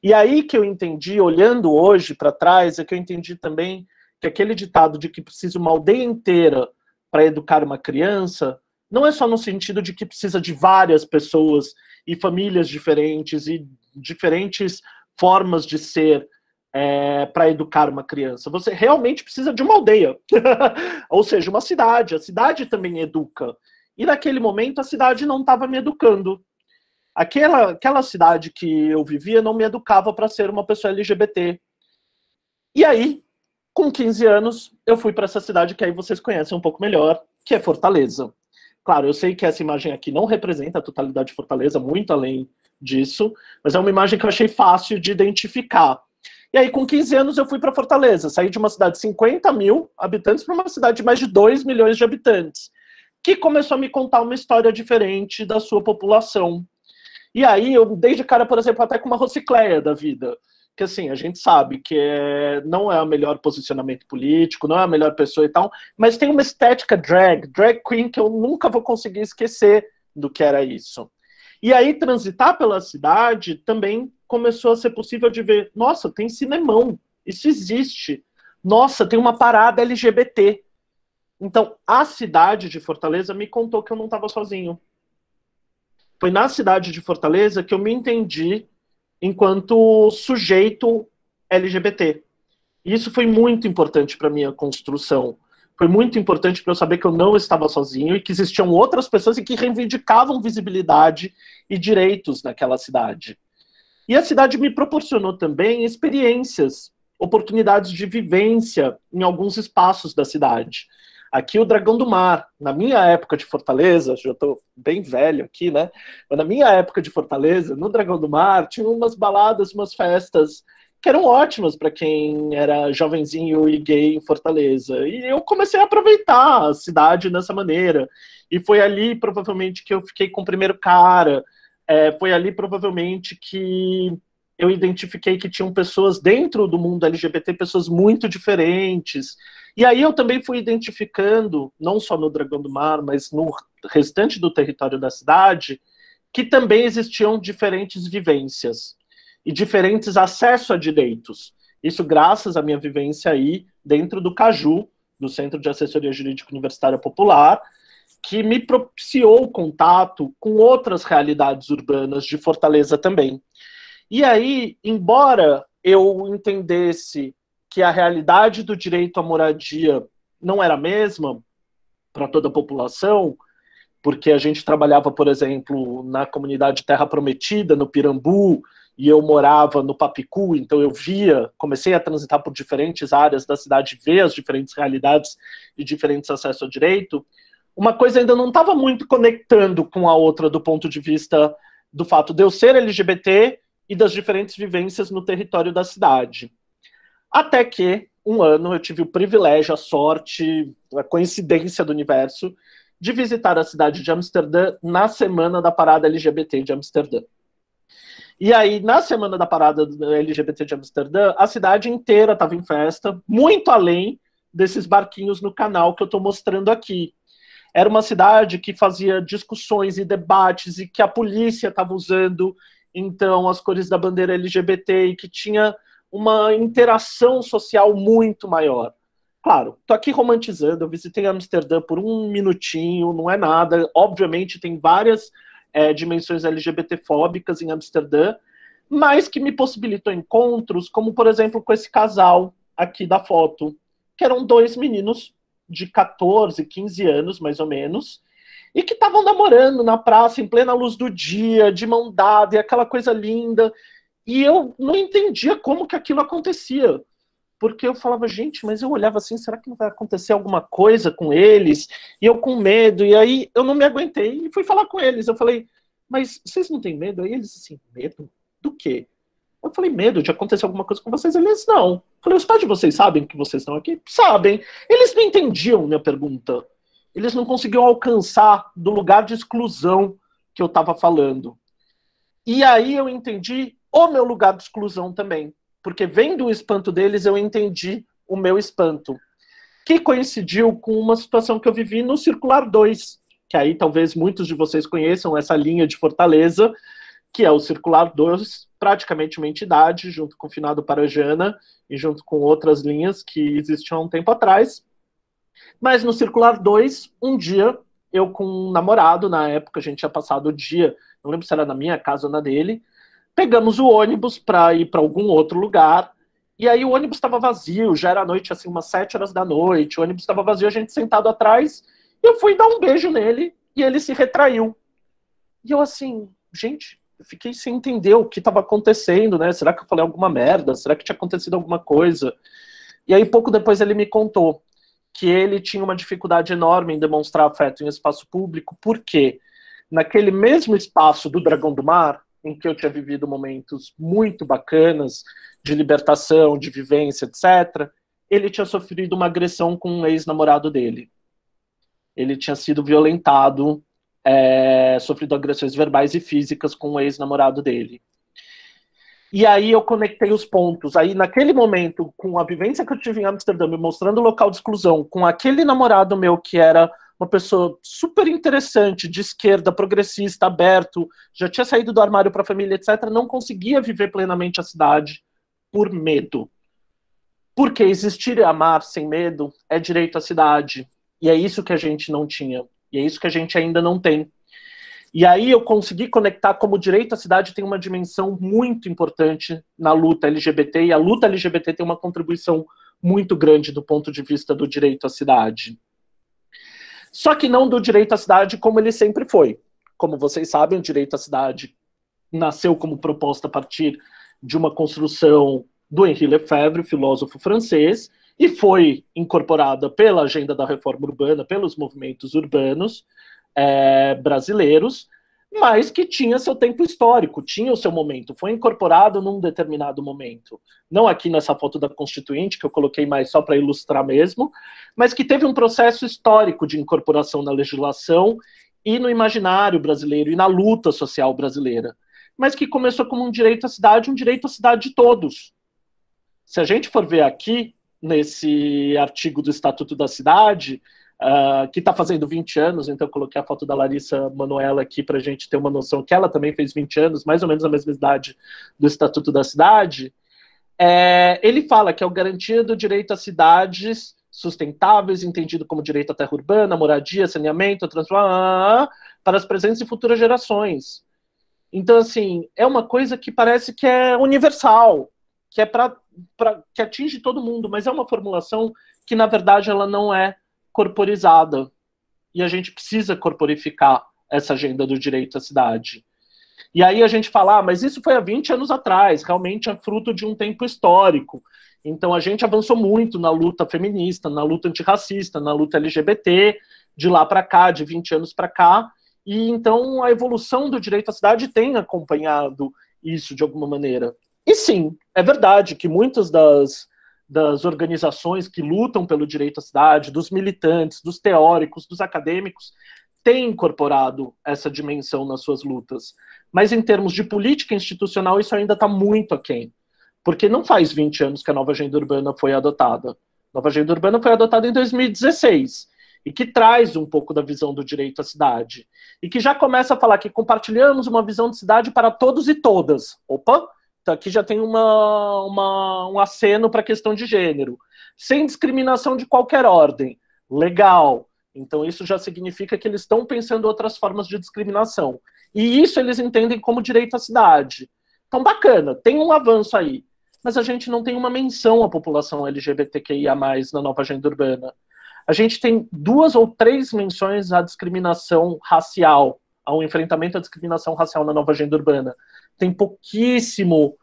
E aí que eu entendi, olhando hoje para trás, é que eu entendi também que aquele ditado de que precisa uma aldeia inteira para educar uma criança, não é só no sentido de que precisa de várias pessoas e famílias diferentes e diferentes formas de ser para educar uma criança. Você realmente precisa de uma aldeia. Ou seja, uma cidade. A cidade também educa. E naquele momento a cidade não estava me educando. Aquela cidade que eu vivia não me educava para ser uma pessoa LGBT. E aí, com 15 anos, eu fui para essa cidade que aí vocês conhecem um pouco melhor, que é Fortaleza. Claro, eu sei que essa imagem aqui não representa a totalidade de Fortaleza, muito além disso, mas é uma imagem que eu achei fácil de identificar. E aí, com 15 anos, eu fui para Fortaleza. Saí de uma cidade de 50 mil habitantes para uma cidade de mais de 2 milhões de habitantes, que começou a me contar uma história diferente da sua população. E aí, eu dei de cara, por exemplo, até com uma Rocicléia da vida, que assim, a gente sabe que não é o melhor posicionamento político, não é a melhor pessoa e tal, mas tem uma estética drag queen, que eu nunca vou conseguir esquecer do que era isso. E aí, transitar pela cidade também começou a ser possível de ver, nossa, tem cinemão, isso existe. Nossa, tem uma parada LGBT. Então, a cidade de Fortaleza me contou que eu não estava sozinho. Foi na cidade de Fortaleza que eu me entendi enquanto sujeito LGBT. E isso foi muito importante para a minha construção. Foi muito importante para eu saber que eu não estava sozinho e que existiam outras pessoas e que reivindicavam visibilidade e direitos naquela cidade. E a cidade me proporcionou também experiências, oportunidades de vivência em alguns espaços da cidade. Aqui o Dragão do Mar, na minha época de Fortaleza, já estou bem velho aqui, né? Mas na minha época de Fortaleza, no Dragão do Mar, tinha umas baladas, umas festas que eram ótimas para quem era jovenzinho e gay em Fortaleza. E eu comecei a aproveitar a cidade dessa maneira. E foi ali, provavelmente, que eu fiquei com o primeiro cara. Foi ali, provavelmente, que eu identifiquei que tinham pessoas dentro do mundo LGBT, pessoas muito diferentes. E aí eu também fui identificando, não só no Dragão do Mar, mas no restante do território da cidade, que também existiam diferentes vivências e diferentes acessos a direitos. Isso graças à minha vivência aí dentro do CAJU, do Centro de Assessoria Jurídica Universitária Popular, que me propiciou o contato com outras realidades urbanas de Fortaleza também. E aí, embora eu entendesse que a realidade do direito à moradia não era a mesma para toda a população, porque a gente trabalhava, por exemplo, na comunidade Terra Prometida, no Pirambu, e eu morava no Papicu, então eu comecei a transitar por diferentes áreas da cidade, ver as diferentes realidades e diferentes acessos ao direito, uma coisa ainda não estava muito conectando com a outra do ponto de vista do fato de eu ser LGBT e das diferentes vivências no território da cidade. Até que, um ano, eu tive o privilégio, a sorte, a coincidência do universo, de visitar a cidade de Amsterdã na semana da parada LGBT de Amsterdã. E aí, na semana da parada LGBT de Amsterdã, a cidade inteira estava em festa, muito além desses barquinhos no canal que eu estou mostrando aqui. Era uma cidade que fazia discussões e debates e que a polícia estava usando, então, as cores da bandeira LGBT e que tinha uma interação social muito maior. Claro, tô aqui romantizando, eu visitei Amsterdã por um minutinho, não é nada. Obviamente tem várias dimensões LGBT-fóbicas em Amsterdã, mas que me possibilitou encontros, como por exemplo com esse casal aqui da foto, que eram dois meninos de 14, 15 anos, mais ou menos, e que estavam namorando na praça, em plena luz do dia, de mão dada, e aquela coisa linda. E eu não entendia como que aquilo acontecia. Porque eu falava, gente, mas eu olhava assim, será que não vai acontecer alguma coisa com eles? E eu com medo, e aí eu não me aguentei e fui falar com eles. Eu falei, mas vocês não têm medo? Aí eles assim, medo? Do quê? Eu falei, medo de acontecer alguma coisa com vocês? Eles, não. Eu falei, os pais de vocês sabem que vocês estão aqui? Sabem. Eles não entendiam minha pergunta. Eles não conseguiam alcançar do lugar de exclusão que eu estava falando. E aí eu entendi o meu lugar de exclusão também. Porque vendo o espanto deles, eu entendi o meu espanto. Que coincidiu com uma situação que eu vivi no Circular 2, que aí talvez muitos de vocês conheçam essa linha de Fortaleza, que é o Circular 2, praticamente uma entidade, junto com o Finado Parajana e junto com outras linhas que existiam há um tempo atrás. Mas no Circular 2, um dia, eu com um namorado, na época a gente tinha passado o dia, não lembro se era na minha casa ou na dele, pegamos o ônibus para ir para algum outro lugar, e aí o ônibus estava vazio, já era noite, assim, umas 7 horas da noite, o ônibus estava vazio, a gente sentado atrás, e eu fui dar um beijo nele, e ele se retraiu. E eu assim, gente, eu fiquei sem entender o que estava acontecendo, né? Será que eu falei alguma merda? Será que tinha acontecido alguma coisa? E aí pouco depois ele me contou que ele tinha uma dificuldade enorme em demonstrar afeto em espaço público, porque naquele mesmo espaço do Dragão do Mar, em que eu tinha vivido momentos muito bacanas, de libertação, de vivência, etc., ele tinha sofrido uma agressão com um ex-namorado dele. Ele tinha sido violentado, sofrido agressões verbais e físicas com um ex-namorado dele. E aí eu conectei os pontos. Aí, naquele momento, com a vivência que eu tive em Amsterdã, me mostrando o local de exclusão, com aquele namorado meu que era uma pessoa super interessante, de esquerda, progressista, aberto, já tinha saído do armário para a família, etc., não conseguia viver plenamente a cidade por medo. Porque existir e amar sem medo é direito à cidade. E é isso que a gente não tinha. E é isso que a gente ainda não tem. E aí eu consegui conectar como o direito à cidade tem uma dimensão muito importante na luta LGBT, e a luta LGBT tem uma contribuição muito grande do ponto de vista do direito à cidade. Só que não do direito à cidade como ele sempre foi. Como vocês sabem, o direito à cidade nasceu como proposta a partir de uma construção do Henri Lefebvre, filósofo francês, e foi incorporada pela agenda da reforma urbana, pelos movimentos urbanos brasileiros, mas que tinha seu tempo histórico, tinha o seu momento, foi incorporado num determinado momento. Não aqui nessa foto da Constituinte, que eu coloquei mais só para ilustrar mesmo, mas que teve um processo histórico de incorporação na legislação e no imaginário brasileiro e na luta social brasileira, mas que começou como um direito à cidade de todos. Se a gente for ver aqui, nesse artigo do Estatuto da Cidade, que está fazendo 20 anos, então eu coloquei a foto da Larissa Manoela aqui para a gente ter uma noção que ela também fez 20 anos, mais ou menos a mesma idade do Estatuto da Cidade, ele fala que é a garantia do direito a cidades sustentáveis, entendido como direito à terra urbana, moradia, saneamento, transporte, para as presentes e futuras gerações. Então, assim, é uma coisa que parece que é universal, que é que atinge todo mundo, mas é uma formulação que, na verdade, ela não é corporizada. E a gente precisa corporificar essa agenda do direito à cidade. E aí a gente fala, mas isso foi há 20 anos atrás, realmente é fruto de um tempo histórico. Então a gente avançou muito na luta feminista, na luta antirracista, na luta LGBT, de lá para cá, de 20 anos para cá, e então a evolução do direito à cidade tem acompanhado isso de alguma maneira. E sim, é verdade que muitas das organizações que lutam pelo direito à cidade, dos militantes, dos teóricos, dos acadêmicos, têm incorporado essa dimensão nas suas lutas. Mas em termos de política institucional, isso ainda está muito aquém. Porque não faz 20 anos que a nova agenda urbana foi adotada. A nova agenda urbana foi adotada em 2016, e que traz um pouco da visão do direito à cidade. E que já começa a falar que compartilhamos uma visão de cidade para todos e todas. Opa! Então aqui já tem um aceno para a questão de gênero. Sem discriminação de qualquer ordem. Legal. Então isso já significa que eles estão pensando outras formas de discriminação. E isso eles entendem como direito à cidade. Então bacana, tem um avanço aí. Mas a gente não tem uma menção à população LGBTQIA+, na nova agenda urbana. A gente tem 2 ou 3 menções à discriminação racial, ao enfrentamento à discriminação racial na nova agenda urbana. Tem pouquíssimo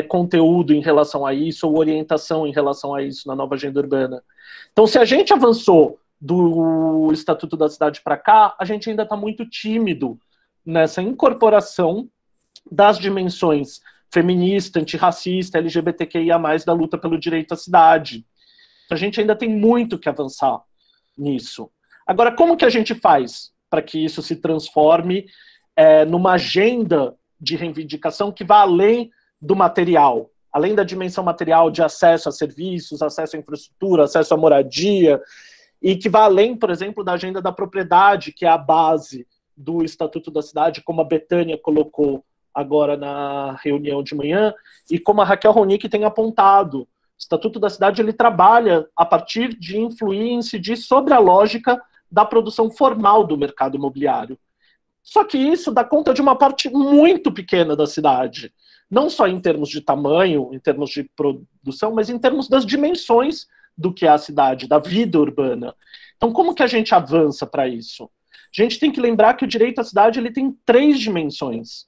conteúdo em relação a isso, ou orientação em relação a isso na nova agenda urbana. Então, se a gente avançou do Estatuto da Cidade para cá, a gente ainda está muito tímido nessa incorporação das dimensões feminista, antirracista, LGBTQIA+, da luta pelo direito à cidade. A gente ainda tem muito que avançar nisso. Agora, como que a gente faz para que isso se transforme numa agenda de reivindicação que vá além do material, além da dimensão material de acesso a serviços, acesso à infraestrutura, acesso à moradia, e que vá além, por exemplo, da agenda da propriedade, que é a base do Estatuto da Cidade, como a Betânia colocou agora na reunião de manhã, e como a Raquel Ronick tem apontado. O Estatuto da Cidade ele trabalha a partir de influir e incidir sobre a lógica da produção formal do mercado imobiliário. Só que isso dá conta de uma parte muito pequena da cidade. Não só em termos de tamanho, em termos de produção, mas em termos das dimensões do que é a cidade, da vida urbana. Então, como que a gente avança para isso? A gente tem que lembrar que o direito à cidade ele tem 3 dimensões.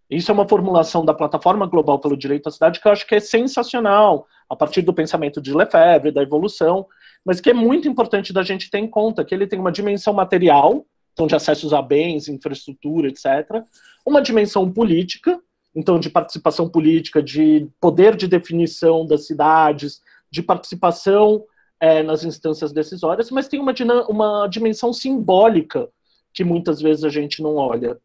Isso é uma formulação da Plataforma Global pelo Direito à Cidade que eu acho que é sensacional, a partir do pensamento de Lefebvre, da evolução, mas que é muito importante da gente ter em conta que ele tem uma dimensão material, então de acessos a bens, infraestrutura, etc. Uma dimensão política, então de participação política, de poder de definição das cidades, de participação nas instâncias decisórias, mas tem uma dimensão simbólica que muitas vezes a gente não olha.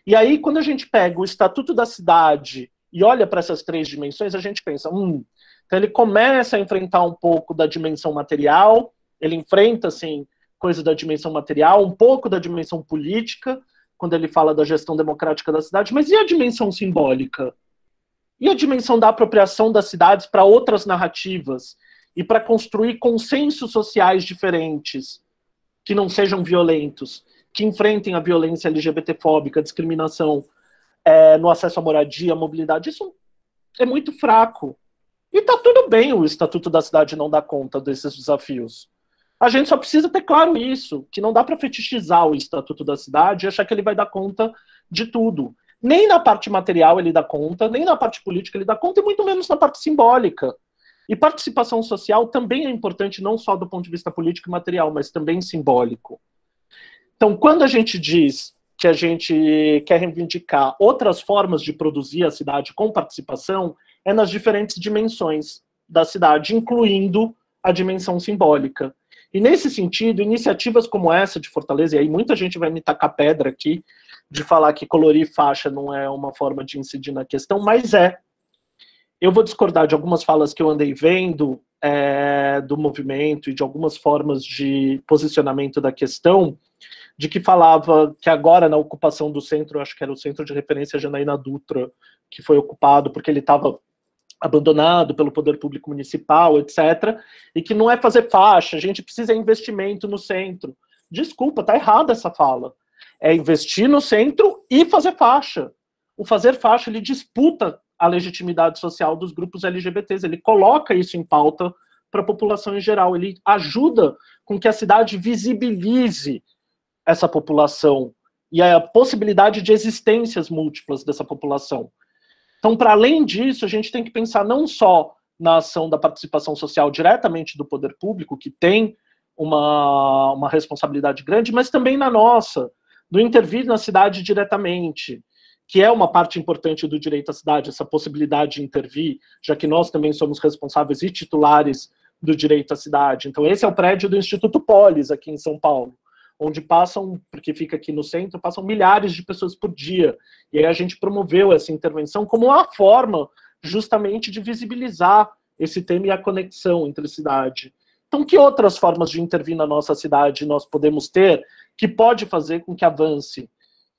E aí, quando a gente pega o Estatuto da Cidade e olha para essas 3 dimensões, a gente pensa, então ele começa a enfrentar um pouco da dimensão material, ele enfrenta, assim, coisa da dimensão material, um pouco da dimensão política, quando ele fala da gestão democrática da cidade, mas e a dimensão simbólica? E a dimensão da apropriação das cidades para outras narrativas e para construir consensos sociais diferentes, que não sejam violentos, que enfrentem a violência LGBTfóbica, a discriminação no acesso à moradia, à mobilidade? Isso é muito fraco. E tá tudo bem o Estatuto da Cidade não dar conta desses desafios. A gente só precisa ter claro isso, que não dá para fetichizar o Estatuto da Cidade e achar que ele vai dar conta de tudo. Nem na parte material ele dá conta, nem na parte política ele dá conta, e muito menos na parte simbólica. E participação social também é importante, não só do ponto de vista político e material, mas também simbólico. Então, quando a gente diz que a gente quer reivindicar outras formas de produzir a cidade com participação, é nas diferentes dimensões da cidade, incluindo a dimensão simbólica. E nesse sentido, iniciativas como essa de Fortaleza, e aí muita gente vai me tacar pedra aqui, de falar que colorir faixa não é uma forma de incidir na questão, mas é. Eu vou discordar de algumas falas que eu andei vendo do movimento e de algumas formas de posicionamento da questão, de que falava que agora na ocupação do centro, acho que era o centro de referência Janaína Dutra, que foi ocupado porque ele estava abandonado pelo poder público municipal, etc., e que não é fazer faixa, a gente precisa de investimento no centro. Desculpa, tá errada essa fala. É investir no centro e fazer faixa. O fazer faixa, ele disputa a legitimidade social dos grupos LGBTs, ele coloca isso em pauta para a população em geral, ele ajuda com que a cidade visibilize essa população e a possibilidade de existências múltiplas dessa população. Então, para além disso, a gente tem que pensar não só na ação da participação social diretamente do poder público, que tem uma responsabilidade grande, mas também na nossa, do intervir na cidade diretamente, que é uma parte importante do direito à cidade, essa possibilidade de intervir, já que nós também somos responsáveis e titulares do direito à cidade. Então, esse é o prédio do Instituto Polis, aqui em São Paulo, onde passam, porque fica aqui no centro, passam milhares de pessoas por dia. E aí a gente promoveu essa intervenção como uma forma, justamente, de visibilizar esse tema e a conexão entre a cidade. Então, que outras formas de intervir na nossa cidade nós podemos ter que pode fazer com que avance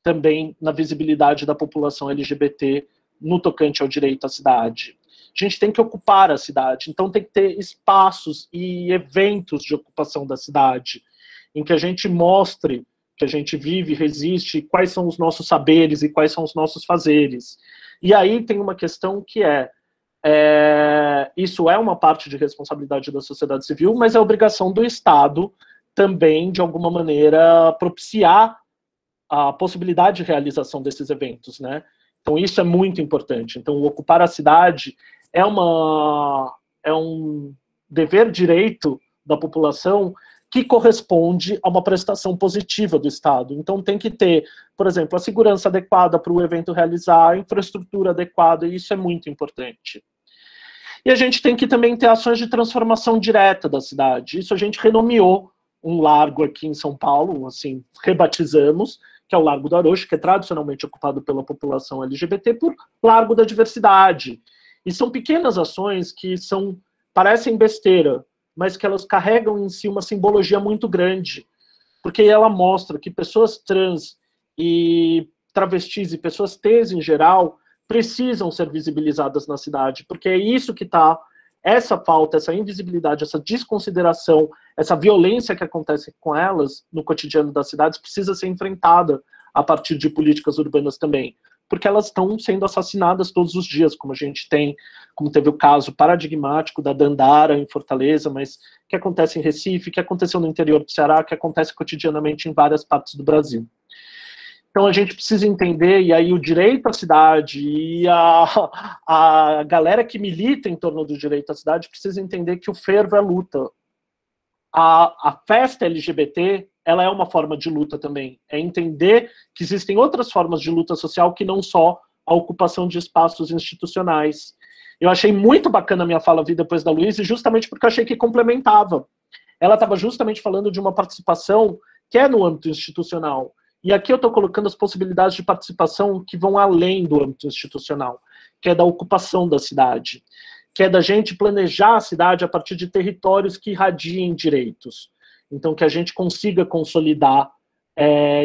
também na visibilidade da população LGBT no tocante ao direito à cidade? A gente tem que ocupar a cidade, então tem que ter espaços e eventos de ocupação da cidade, em que a gente mostre que a gente vive, resiste, quais são os nossos saberes e quais são os nossos fazeres. E aí tem uma questão que isso é uma parte de responsabilidade da sociedade civil, mas é obrigação do Estado também, de alguma maneira, propiciar a possibilidade de realização desses eventos, né? Então isso é muito importante. Então ocupar a cidade é um dever direito da população que corresponde a uma prestação positiva do Estado. Então tem que ter, por exemplo, a segurança adequada para o evento realizar, a infraestrutura adequada, e isso é muito importante. E a gente tem que também ter ações de transformação direta da cidade. Isso a gente renomeou um largo aqui em São Paulo, assim, rebatizamos, que é o Largo do Arocho, que é tradicionalmente ocupado pela população LGBT, por Largo da Diversidade. E são pequenas ações que parecem besteira, mas que elas carregam em si uma simbologia muito grande, porque ela mostra que pessoas trans e travestis e pessoas T's em geral precisam ser visibilizadas na cidade, porque é isso que está, essa falta, essa invisibilidade, essa desconsideração, essa violência que acontece com elas no cotidiano das cidades precisa ser enfrentada a partir de políticas urbanas também, porque elas estão sendo assassinadas todos os dias, como a gente tem, como teve o caso paradigmático da Dandara em Fortaleza, mas que acontece em Recife, que aconteceu no interior do Ceará, que acontece cotidianamente em várias partes do Brasil. Então a gente precisa entender, e aí o direito à cidade e a galera que milita em torno do direito à cidade precisa entender que o fervo é luta. A festa LGBT, ela é uma forma de luta também. É entender que existem outras formas de luta social que não só a ocupação de espaços institucionais. Eu achei muito bacana a minha fala depois da Luísa, justamente porque eu achei que complementava. Ela estava justamente falando de uma participação que é no âmbito institucional. E aqui eu estou colocando as possibilidades de participação que vão além do âmbito institucional, que é da ocupação da cidade, que é da gente planejar a cidade a partir de territórios que irradiem direitos. Então, que a gente consiga consolidar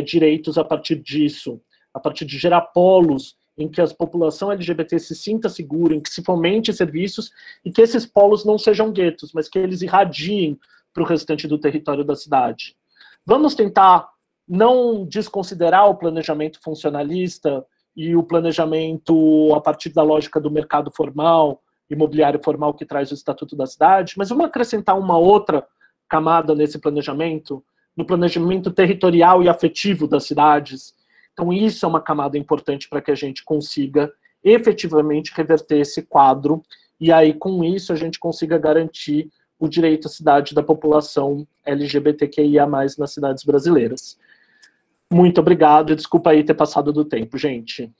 direitos a partir disso, a partir de gerar polos em que a população LGBT se sinta segura, em que se fomente serviços e que esses polos não sejam guetos, mas que eles irradiem para o restante do território da cidade. Vamos tentar não desconsiderar o planejamento funcionalista e o planejamento a partir da lógica do mercado formal, imobiliário formal que traz o Estatuto da Cidade, mas vamos acrescentar uma outra camada nesse planejamento, no planejamento territorial e afetivo das cidades. Então isso é uma camada importante para que a gente consiga efetivamente reverter esse quadro, e aí com isso a gente consiga garantir o direito à cidade da população LGBTQIA+, nas cidades brasileiras. Muito obrigado, e desculpa aí ter passado do tempo, gente.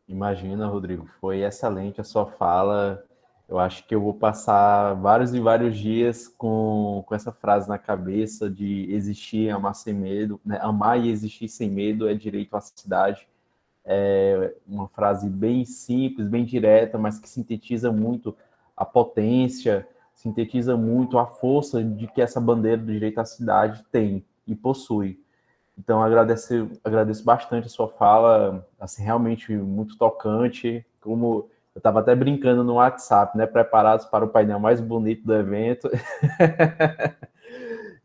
Imagina, Rodrigo, foi excelente a sua fala. Eu acho que eu vou passar vários e vários dias com essa frase na cabeça de existir, amar sem medo, né? Amar e existir sem medo é direito à cidade. É uma frase bem simples, bem direta, mas que sintetiza muito a potência, sintetiza muito a força de que essa bandeira do direito à cidade tem e possui. Então, agradeço bastante a sua fala, assim, realmente muito tocante, como eu estava até brincando no WhatsApp, né? Preparados para o painel mais bonito do evento.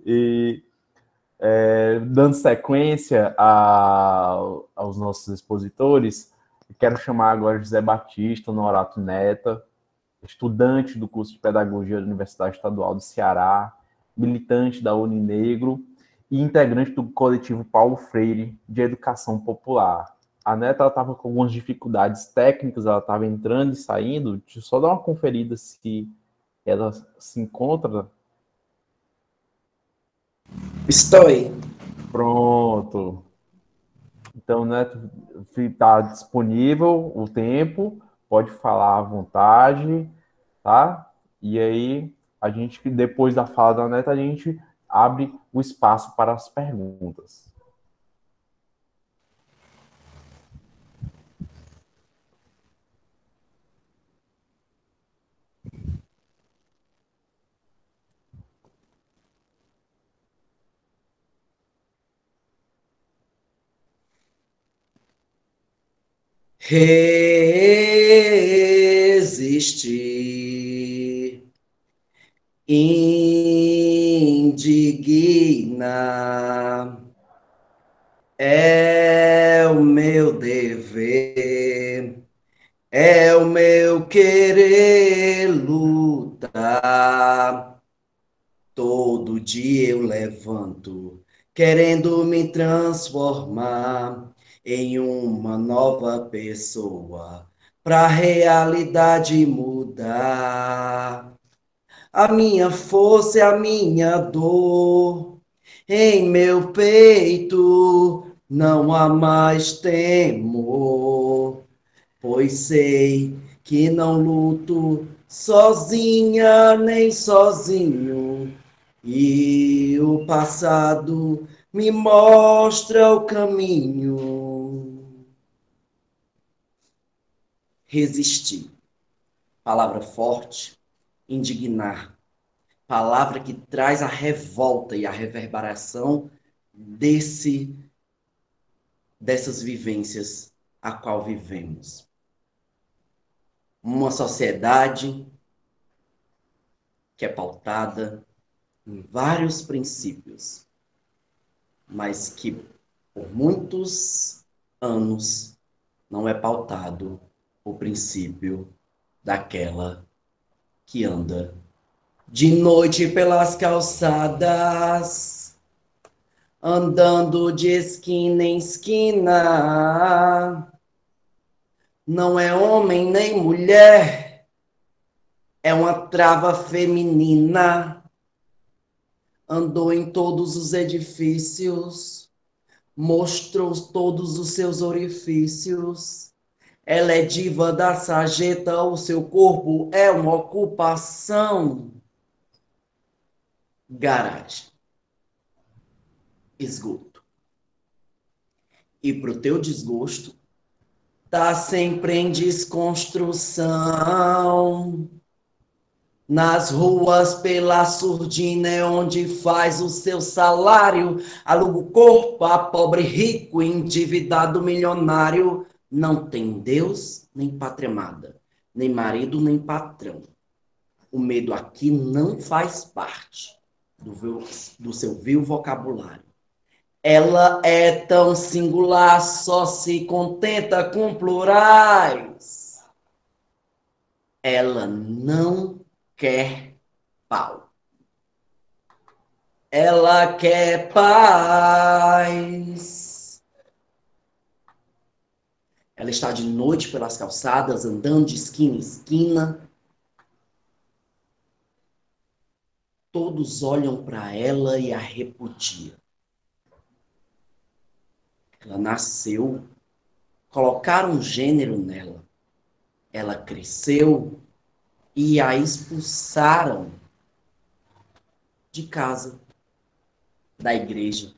E dando sequência aos nossos expositores, eu quero chamar agora José Batista Norato Neta, estudante do curso de Pedagogia da Universidade Estadual do Ceará, militante da Uninegro e integrante do coletivo Paulo Freire de Educação Popular. A Neta estava com algumas dificuldades técnicas, ela estava entrando e saindo. Deixa eu só dar uma conferida se ela se encontra. Estou. Pronto. Então, Neta, está disponível o tempo, pode falar à vontade, tá? E aí, a gente, depois da fala da Neta, a gente abre o espaço para as perguntas. Resistir, indignar, é o meu dever, é o meu querer lutar. Todo dia eu levanto, querendo me transformar em uma nova pessoa, para a realidade mudar. A minha força é a minha dor, em meu peito não há mais temor, pois sei que não luto sozinha nem sozinho, e o passado me mostra o caminho. Resistir, palavra forte. Indignar, palavra que traz a revolta e a reverberação dessas vivências a qual vivemos. Uma sociedade que é pautada em vários princípios, mas que por muitos anos não é pautado o princípio daquela que anda de noite pelas calçadas, andando de esquina em esquina. Não é homem nem mulher, é uma trava feminina. Andou em todos os edifícios, mostrou todos os seus orifícios. Ela é diva da sarjeta, o seu corpo é uma ocupação. Garagem. esgoto. E pro teu desgosto, tá sempre em desconstrução. Nas ruas pela surdina é onde faz o seu salário. Aluga o corpo a pobre rico, endividado milionário. Não tem Deus nem pátria amada, nem marido nem patrão. O medo aqui não faz parte do seu vil vocabulário. Ela é tão singular, só se contenta com plurais. Ela não quer pau. Ela quer paz. Ela está de noite pelas calçadas, andando de esquina em esquina. Todos olham para ela e a repudiam. Ela nasceu, colocaram um gênero nela. Ela cresceu e a expulsaram de casa, da igreja,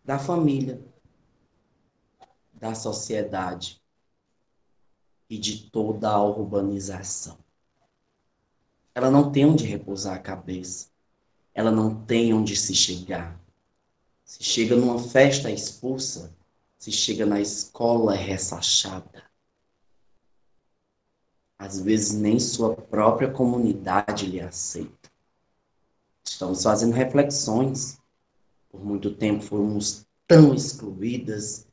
da família, da sociedade e de toda a urbanização. Ela não tem onde repousar a cabeça. Ela não tem onde se chegar. Se chega numa festa, é expulsa. Se chega na escola, é ressachada. Às vezes nem sua própria comunidade lhe aceita. Estamos fazendo reflexões. Por muito tempo fomos tão excluídas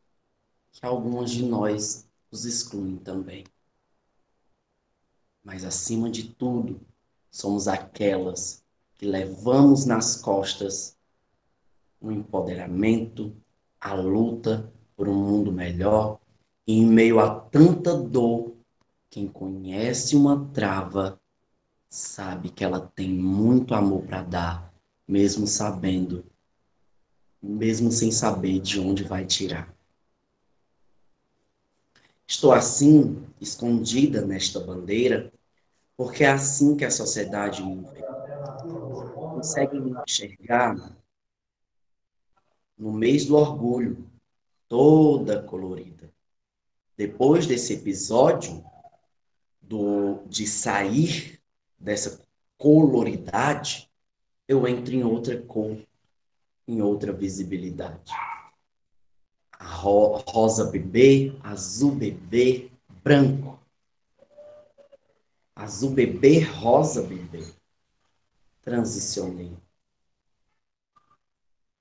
que algumas de nós os excluem também. Mas acima de tudo, somos aquelas que levamos nas costas o empoderamento, a luta por um mundo melhor, e em meio a tanta dor, quem conhece uma trava sabe que ela tem muito amor para dar, mesmo sabendo, mesmo sem saber de onde vai tirar. Estou assim, escondida nesta bandeira, porque é assim que a sociedade me vê. Consegue me enxergar no mês do orgulho, toda colorida. Depois desse episódio de sair dessa coloridade, eu entro em outra cor, em outra visibilidade. A rosa bebê, azul bebê, branco. Azul bebê, rosa bebê. Transicionei.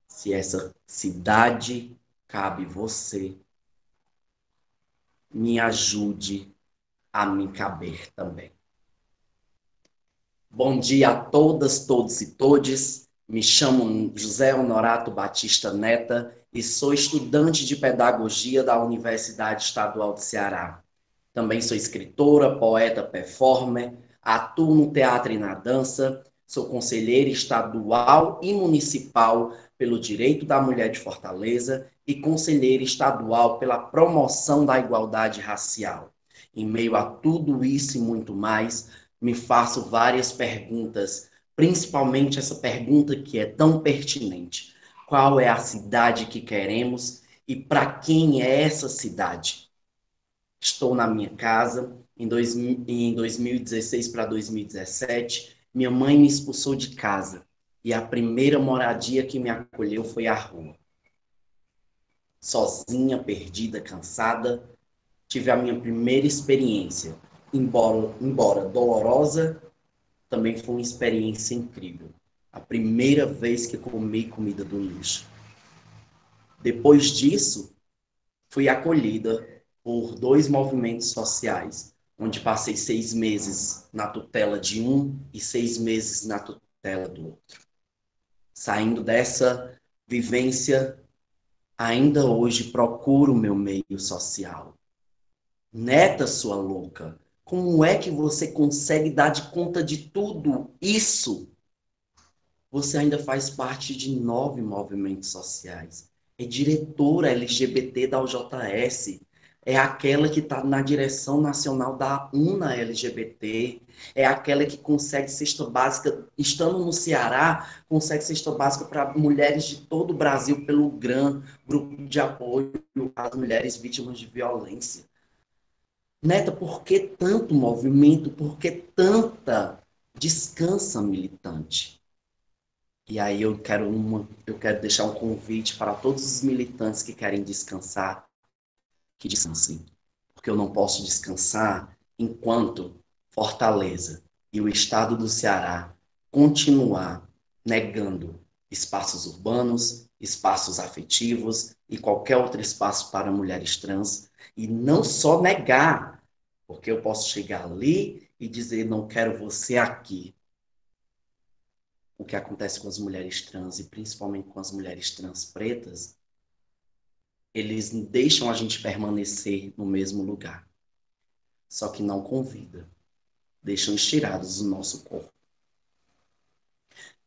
Se essa cidade cabe você, me ajude a me caber também. Bom dia a todas, todos e todes. Me chamo José Honorato Batista Neta e sou estudante de pedagogia da Universidade Estadual do Ceará. Também sou escritora, poeta, performer, atuo no teatro e na dança, sou conselheira estadual e municipal pelo Direito da Mulher de Fortaleza e conselheira estadual pela promoção da igualdade racial. Em meio a tudo isso e muito mais, me faço várias perguntas, principalmente essa pergunta que é tão pertinente. Qual é a cidade que queremos e para quem é essa cidade? Estou na minha casa, em 2016 para 2017, minha mãe me expulsou de casa e a primeira moradia que me acolheu foi a rua. Sozinha, perdida, cansada, tive a minha primeira experiência. Embora dolorosa, também foi uma experiência incrível. A primeira vez que comi comida do lixo. Depois disso, fui acolhida por 2 movimentos sociais, onde passei 6 meses na tutela de um e 6 meses na tutela do outro. Saindo dessa vivência, ainda hoje procuro o meu meio social. Neta, sua louca, como é que você consegue dar de conta de tudo isso? Você ainda faz parte de 9 movimentos sociais. É diretora LGBT da UJS. é aquela que está na direção nacional da UNA LGBT, é aquela que consegue cesta básica, estando no Ceará, consegue cesta básica para mulheres de todo o Brasil pelo GRAM, Grupo de Apoio às Mulheres Vítimas de Violência. Neta, por que tanto movimento? Por que tanta descansa militante? E aí eu quero deixar um convite para todos os militantes que querem descansar, que descansem. Porque eu não posso descansar enquanto Fortaleza e o estado do Ceará continuar negando espaços urbanos, espaços afetivos e qualquer outro espaço para mulheres trans. E não só negar, porque eu posso chegar ali e dizer, não quero você aqui. O que acontece com as mulheres trans, e principalmente com as mulheres trans pretas, eles deixam a gente permanecer no mesmo lugar. Só que não convida. Deixam estirados o nosso corpo.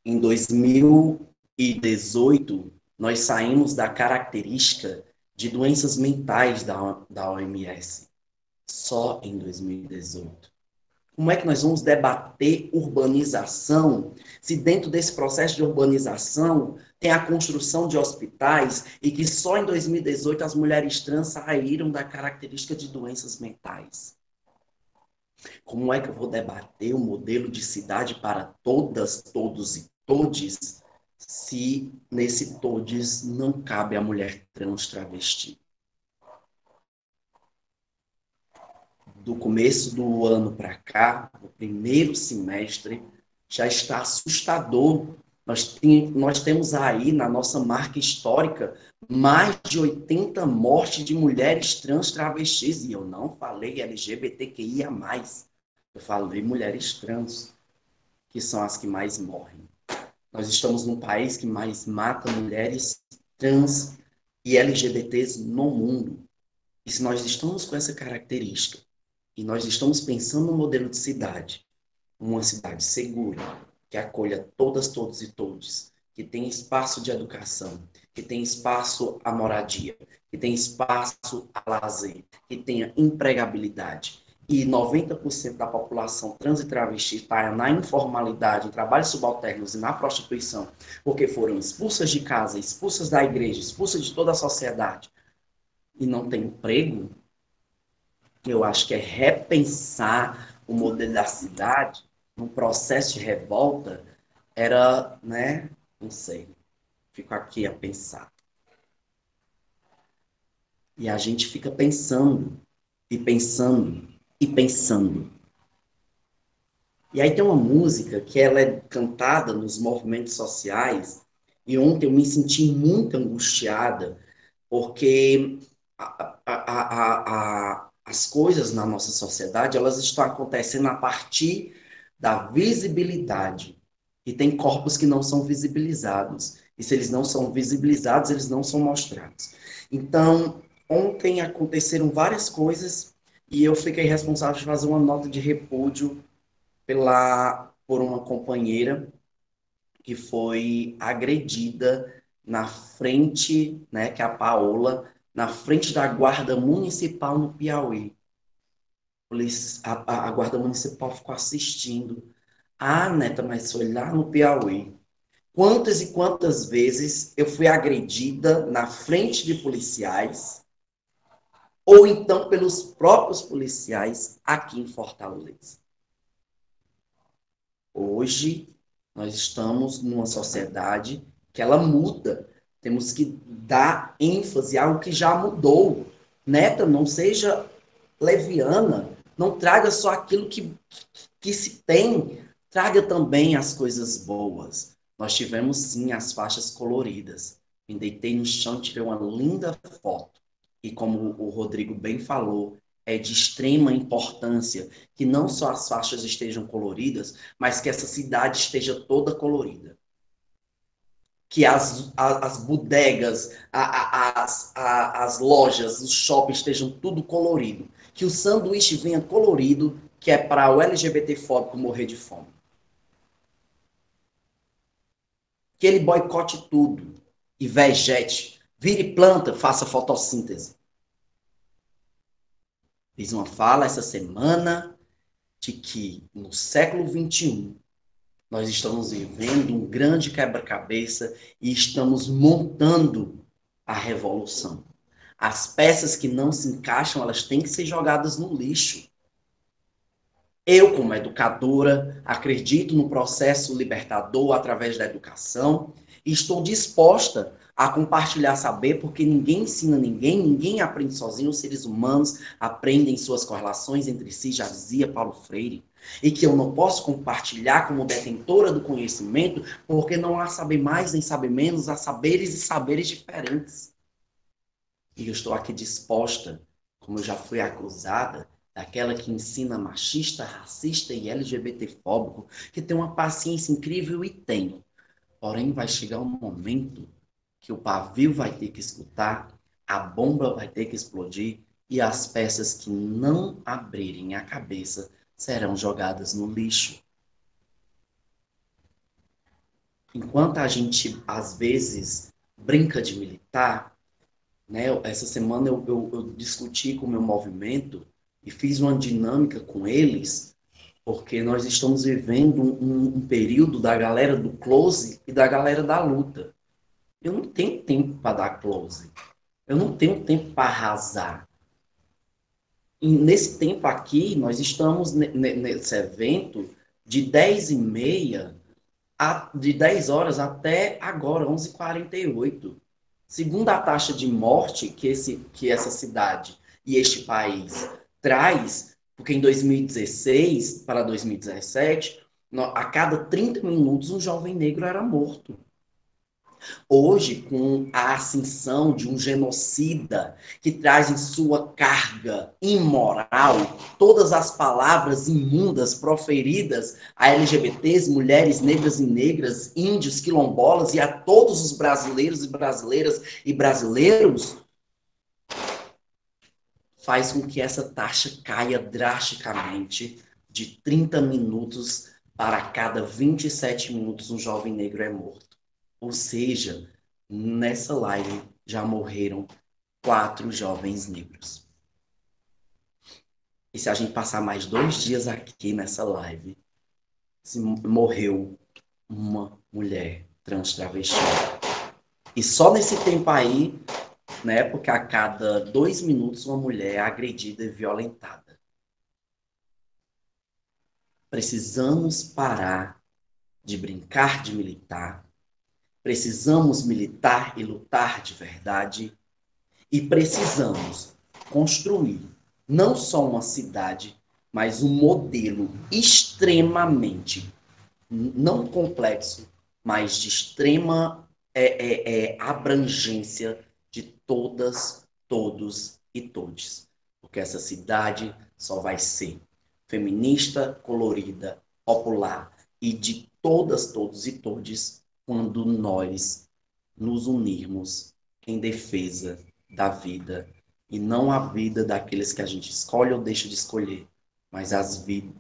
Em 2018, nós saímos da característica de doenças mentais da OMS. Só em 2018. Como é que nós vamos debater urbanização se dentro desse processo de urbanização tem a construção de hospitais e que só em 2018 as mulheres trans saíram da característica de doenças mentais? Como é que eu vou debater o modelo de cidade para todas, todos e todes se nesse todes não cabe a mulher trans travesti? Do começo do ano para cá, o primeiro semestre, já está assustador. Nós temos aí, na nossa marca histórica, mais de 80 mortes de mulheres trans travestis. E eu não falei LGBTQIA+. Eu falei mulheres trans, que são as que mais morrem. Nós estamos num país que mais mata mulheres trans e LGBTs no mundo. E se nós estamos com essa característica, e nós estamos pensando no modelo de cidade, uma cidade segura, que acolha todas, todos e todes, que tem espaço de educação, que tem espaço à moradia, que tem espaço a lazer, que tenha empregabilidade. E 90% da população trans e travesti está na informalidade, em trabalhos subalternos e na prostituição, porque foram expulsas de casa, expulsas da igreja, expulsas de toda a sociedade, e não tem emprego. Eu acho que é repensar o modelo da cidade, num processo de revolta, era, né, não sei, fico aqui a pensar. E a gente fica pensando, e pensando, e pensando. E aí tem uma música que ela é cantada nos movimentos sociais, e ontem eu me senti muito angustiada, porque as coisas na nossa sociedade, elas estão acontecendo a partir da visibilidade. E tem corpos que não são visibilizados. E se eles não são visibilizados, eles não são mostrados. Então, ontem aconteceram várias coisas e eu fiquei responsável de fazer uma nota de repúdio por uma companheira que foi agredida na frente, né, que é a Paola, na frente da Guarda Municipal no Piauí. A Guarda Municipal ficou assistindo. Ah, Neta, mas foi lá no Piauí. Quantas e quantas vezes eu fui agredida na frente de policiais, ou então pelos próprios policiais aqui em Fortaleza. Hoje, nós estamos numa sociedade que ela muda. Temos que dar ênfase a algo que já mudou. Neta, não seja leviana. Não traga só aquilo que se tem. Traga também as coisas boas. Nós tivemos, sim, as faixas coloridas. Me deitei no chão, tirei uma linda foto. E como o Rodrigo bem falou, é de extrema importância que não só as faixas estejam coloridas, mas que essa cidade esteja toda colorida. Que as bodegas, as lojas, os shoppings estejam tudo colorido. Que o sanduíche venha colorido, que é para o LGBT-fóbico morrer de fome. Que ele boicote tudo e vegete. Vire planta, faça fotossíntese. Fiz uma fala essa semana de que no século XXI nós estamos vivendo um grande quebra-cabeça e estamos montando a revolução. As peças que não se encaixam, elas têm que ser jogadas no lixo. Eu, como educadora, acredito no processo libertador através da educação e estou disposta a compartilhar saber, porque ninguém ensina ninguém, ninguém aprende sozinho, os seres humanos aprendem suas correlações entre si, já dizia Paulo Freire, e que eu não posso compartilhar como detentora do conhecimento, porque não há saber mais nem saber menos, há saberes e saberes diferentes. E eu estou aqui disposta, como eu já fui acusada, daquela que ensina machista, racista e LGBTfóbico, que tem uma paciência incrível e tenho. Porém, vai chegar um momento que o pavio vai ter que escutar, a bomba vai ter que explodir e as peças que não abrirem a cabeça serão jogadas no lixo. Enquanto a gente, às vezes, brinca de militar, né, essa semana eu discuti com o meu movimento e fiz uma dinâmica com eles, porque nós estamos vivendo um período da galera do close e da galera da luta. Eu não tenho tempo para dar close. Eu não tenho tempo para arrasar. E nesse tempo aqui, nós estamos nesse evento de 10h30, de 10 horas até agora, 11h48. Segundo a taxa de morte que essa cidade e este país traz, porque em 2016 para 2017, a cada 30 minutos um jovem negro era morto. Hoje, com a ascensão de um genocida que traz em sua carga imoral todas as palavras imundas proferidas a LGBTs, mulheres negras e negras, índios, quilombolas e a todos os brasileiros e brasileiras e brasileiros, faz com que essa taxa caia drasticamente de 30 minutos para cada 27 minutos um jovem negro é morto. Ou seja, nessa live já morreram 4 jovens negros. E se a gente passar mais 2 dias aqui nessa live, morreu uma mulher trans travesti. E só nesse tempo aí, né, porque a cada 2 minutos uma mulher é agredida e violentada. Precisamos parar de brincar de militar. Precisamos militar e lutar de verdade e precisamos construir não só uma cidade, mas um modelo extremamente, não complexo, mas de extrema abrangência de todas, todos e todes. Porque essa cidade só vai ser feminista, colorida, popular e de todas, todos e todes quando nós nos unirmos em defesa da vida, e não a vida daqueles que a gente escolhe ou deixa de escolher, mas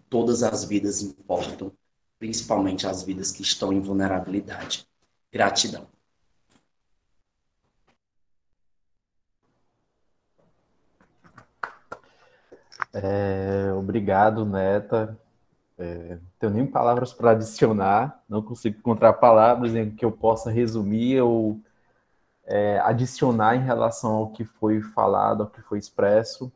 todas as vidas importam, principalmente as vidas que estão em vulnerabilidade. Gratidão. Obrigado, Neta. Não tenho nem palavras para adicionar, não consigo encontrar palavras em que eu possa resumir ou adicionar em relação ao que foi falado, ao que foi expresso.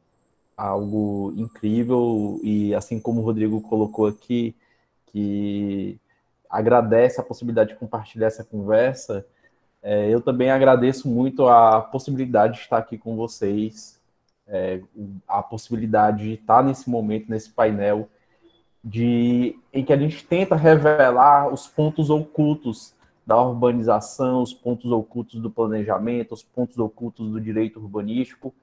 Algo incrível, e assim como o Rodrigo colocou aqui, que agradece a possibilidade de compartilhar essa conversa, eu também agradeço muito a possibilidade de estar aqui com vocês, a possibilidade de estar nesse momento, nesse painel, em que a gente tenta revelar os pontos ocultos da urbanização, os pontos ocultos do planejamento, os pontos ocultos do direito urbanístico,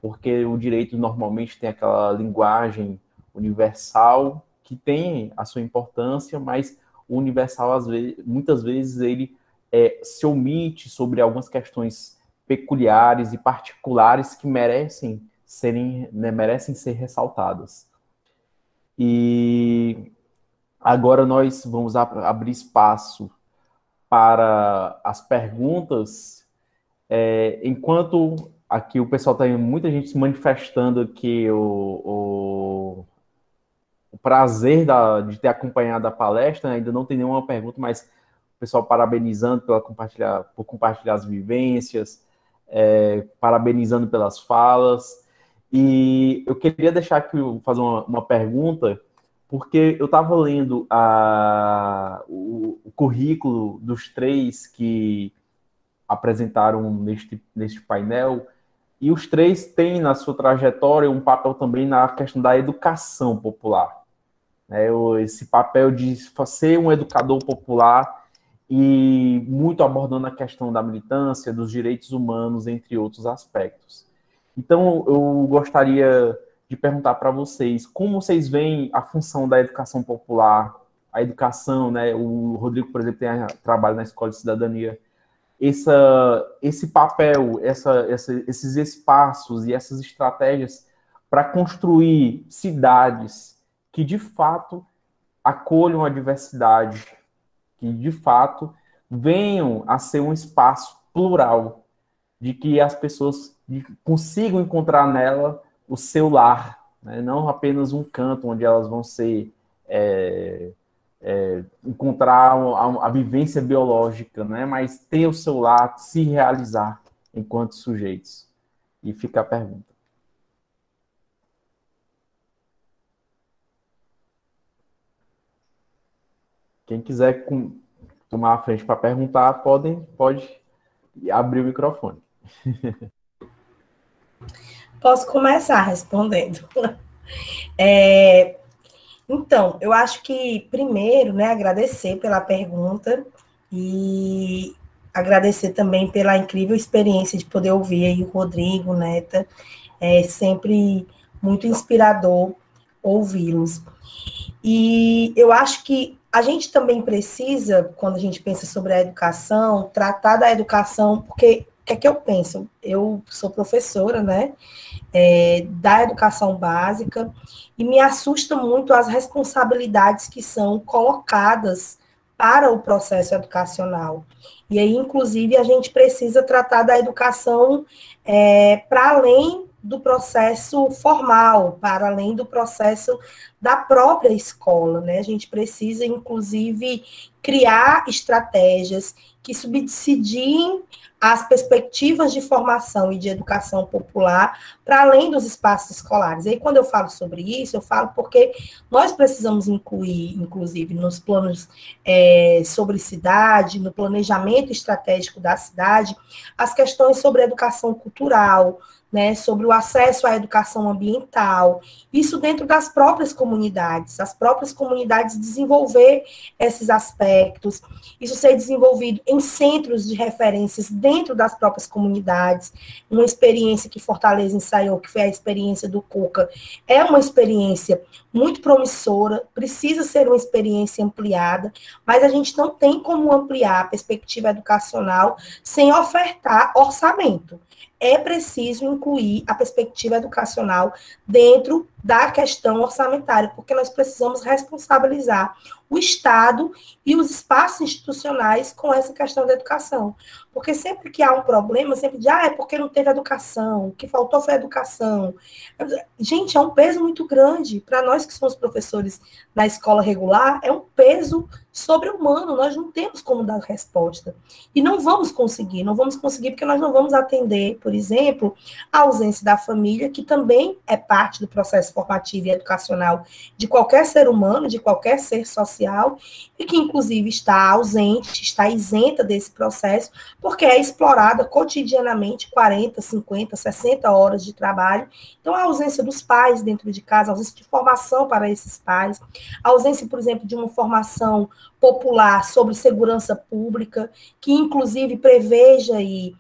porque o direito normalmente tem aquela linguagem universal que tem a sua importância, mas o universal, muitas vezes, ele se omite sobre algumas questões peculiares e particulares que merecem ser ressaltadas. E agora nós vamos abrir espaço para as perguntas. Enquanto aqui o pessoal tem muita gente se manifestando aqui o prazer de ter acompanhado a palestra, né? Ainda não tem nenhuma pergunta, mas o pessoal parabenizando por compartilhar as vivências, parabenizando pelas falas. E eu queria deixar aqui, fazer uma pergunta, porque eu estava lendo o currículo dos 3 que apresentaram neste painel, e os 3 têm na sua trajetória um papel também na questão da educação popular. Esse papel de ser um educador popular e muito abordando a questão da militância, dos direitos humanos, entre outros aspectos. Então, eu gostaria de perguntar para vocês, como vocês veem a função da educação popular, a educação, né? O Rodrigo, por exemplo, trabalha na Escola de Cidadania. Esse papel, esses espaços e essas estratégias para construir cidades que, de fato, acolham a diversidade, que, de fato, venham a ser um espaço plural, de que as pessoas consigam encontrar nela o seu lar, né? Não apenas um canto onde elas vão encontrar a vivência biológica, né? Mas ter o seu lar, se realizar enquanto sujeitos. E fica a pergunta. Quem quiser tomar a frente para perguntar, pode abrir o microfone. Posso começar respondendo. Então, eu acho que, primeiro, né, agradecer pela pergunta e agradecer também pela incrível experiência de poder ouvir aí o Rodrigo, Neta. É sempre muito inspirador ouvi-los. E eu acho que a gente também precisa, quando a gente pensa sobre a educação, tratar da educação, porque o que é que eu penso? Eu sou professora, né, da educação básica, e me assusta muito as responsabilidades que são colocadas para o processo educacional. E aí, inclusive, a gente precisa tratar da educação para além do processo formal, para além do processo da própria escola, né? A gente precisa, inclusive, criar estratégias que subsidiem as perspectivas de formação e de educação popular para além dos espaços escolares. E aí, quando eu falo sobre isso, eu falo porque nós precisamos incluir, inclusive, nos planos sobre cidade, no planejamento estratégico da cidade, as questões sobre a educação cultural, né, sobre o acesso à educação ambiental, isso dentro das próprias comunidades, as próprias comunidades desenvolver esses aspectos, isso ser desenvolvido em centros de referências dentro das próprias comunidades, uma experiência que Fortaleza ensaiou, que foi a experiência do Cuca, é uma experiência muito promissora, precisa ser uma experiência ampliada, mas a gente não tem como ampliar a perspectiva educacional sem ofertar orçamento. É preciso incluir a perspectiva educacional dentro da questão orçamentária, porque nós precisamos responsabilizar o Estado e os espaços institucionais com essa questão da educação. Porque sempre que há um problema, sempre diz, é porque não teve educação, o que faltou foi educação. Gente, é um peso muito grande. Para nós que somos professores na escola regular, é um peso sobre-humano, nós não temos como dar resposta. E não vamos conseguir porque nós não vamos atender, por exemplo, a ausência da família, que também é parte do processo formativo e educacional de qualquer ser humano, de qualquer ser social, e que, inclusive, está ausente, está isenta desse processo, porque é explorada cotidianamente 40, 50, 60 horas de trabalho. Então, a ausência dos pais dentro de casa, a ausência de formação para esses pais, a ausência, por exemplo, de uma formação popular sobre segurança pública, que, inclusive, preveja aí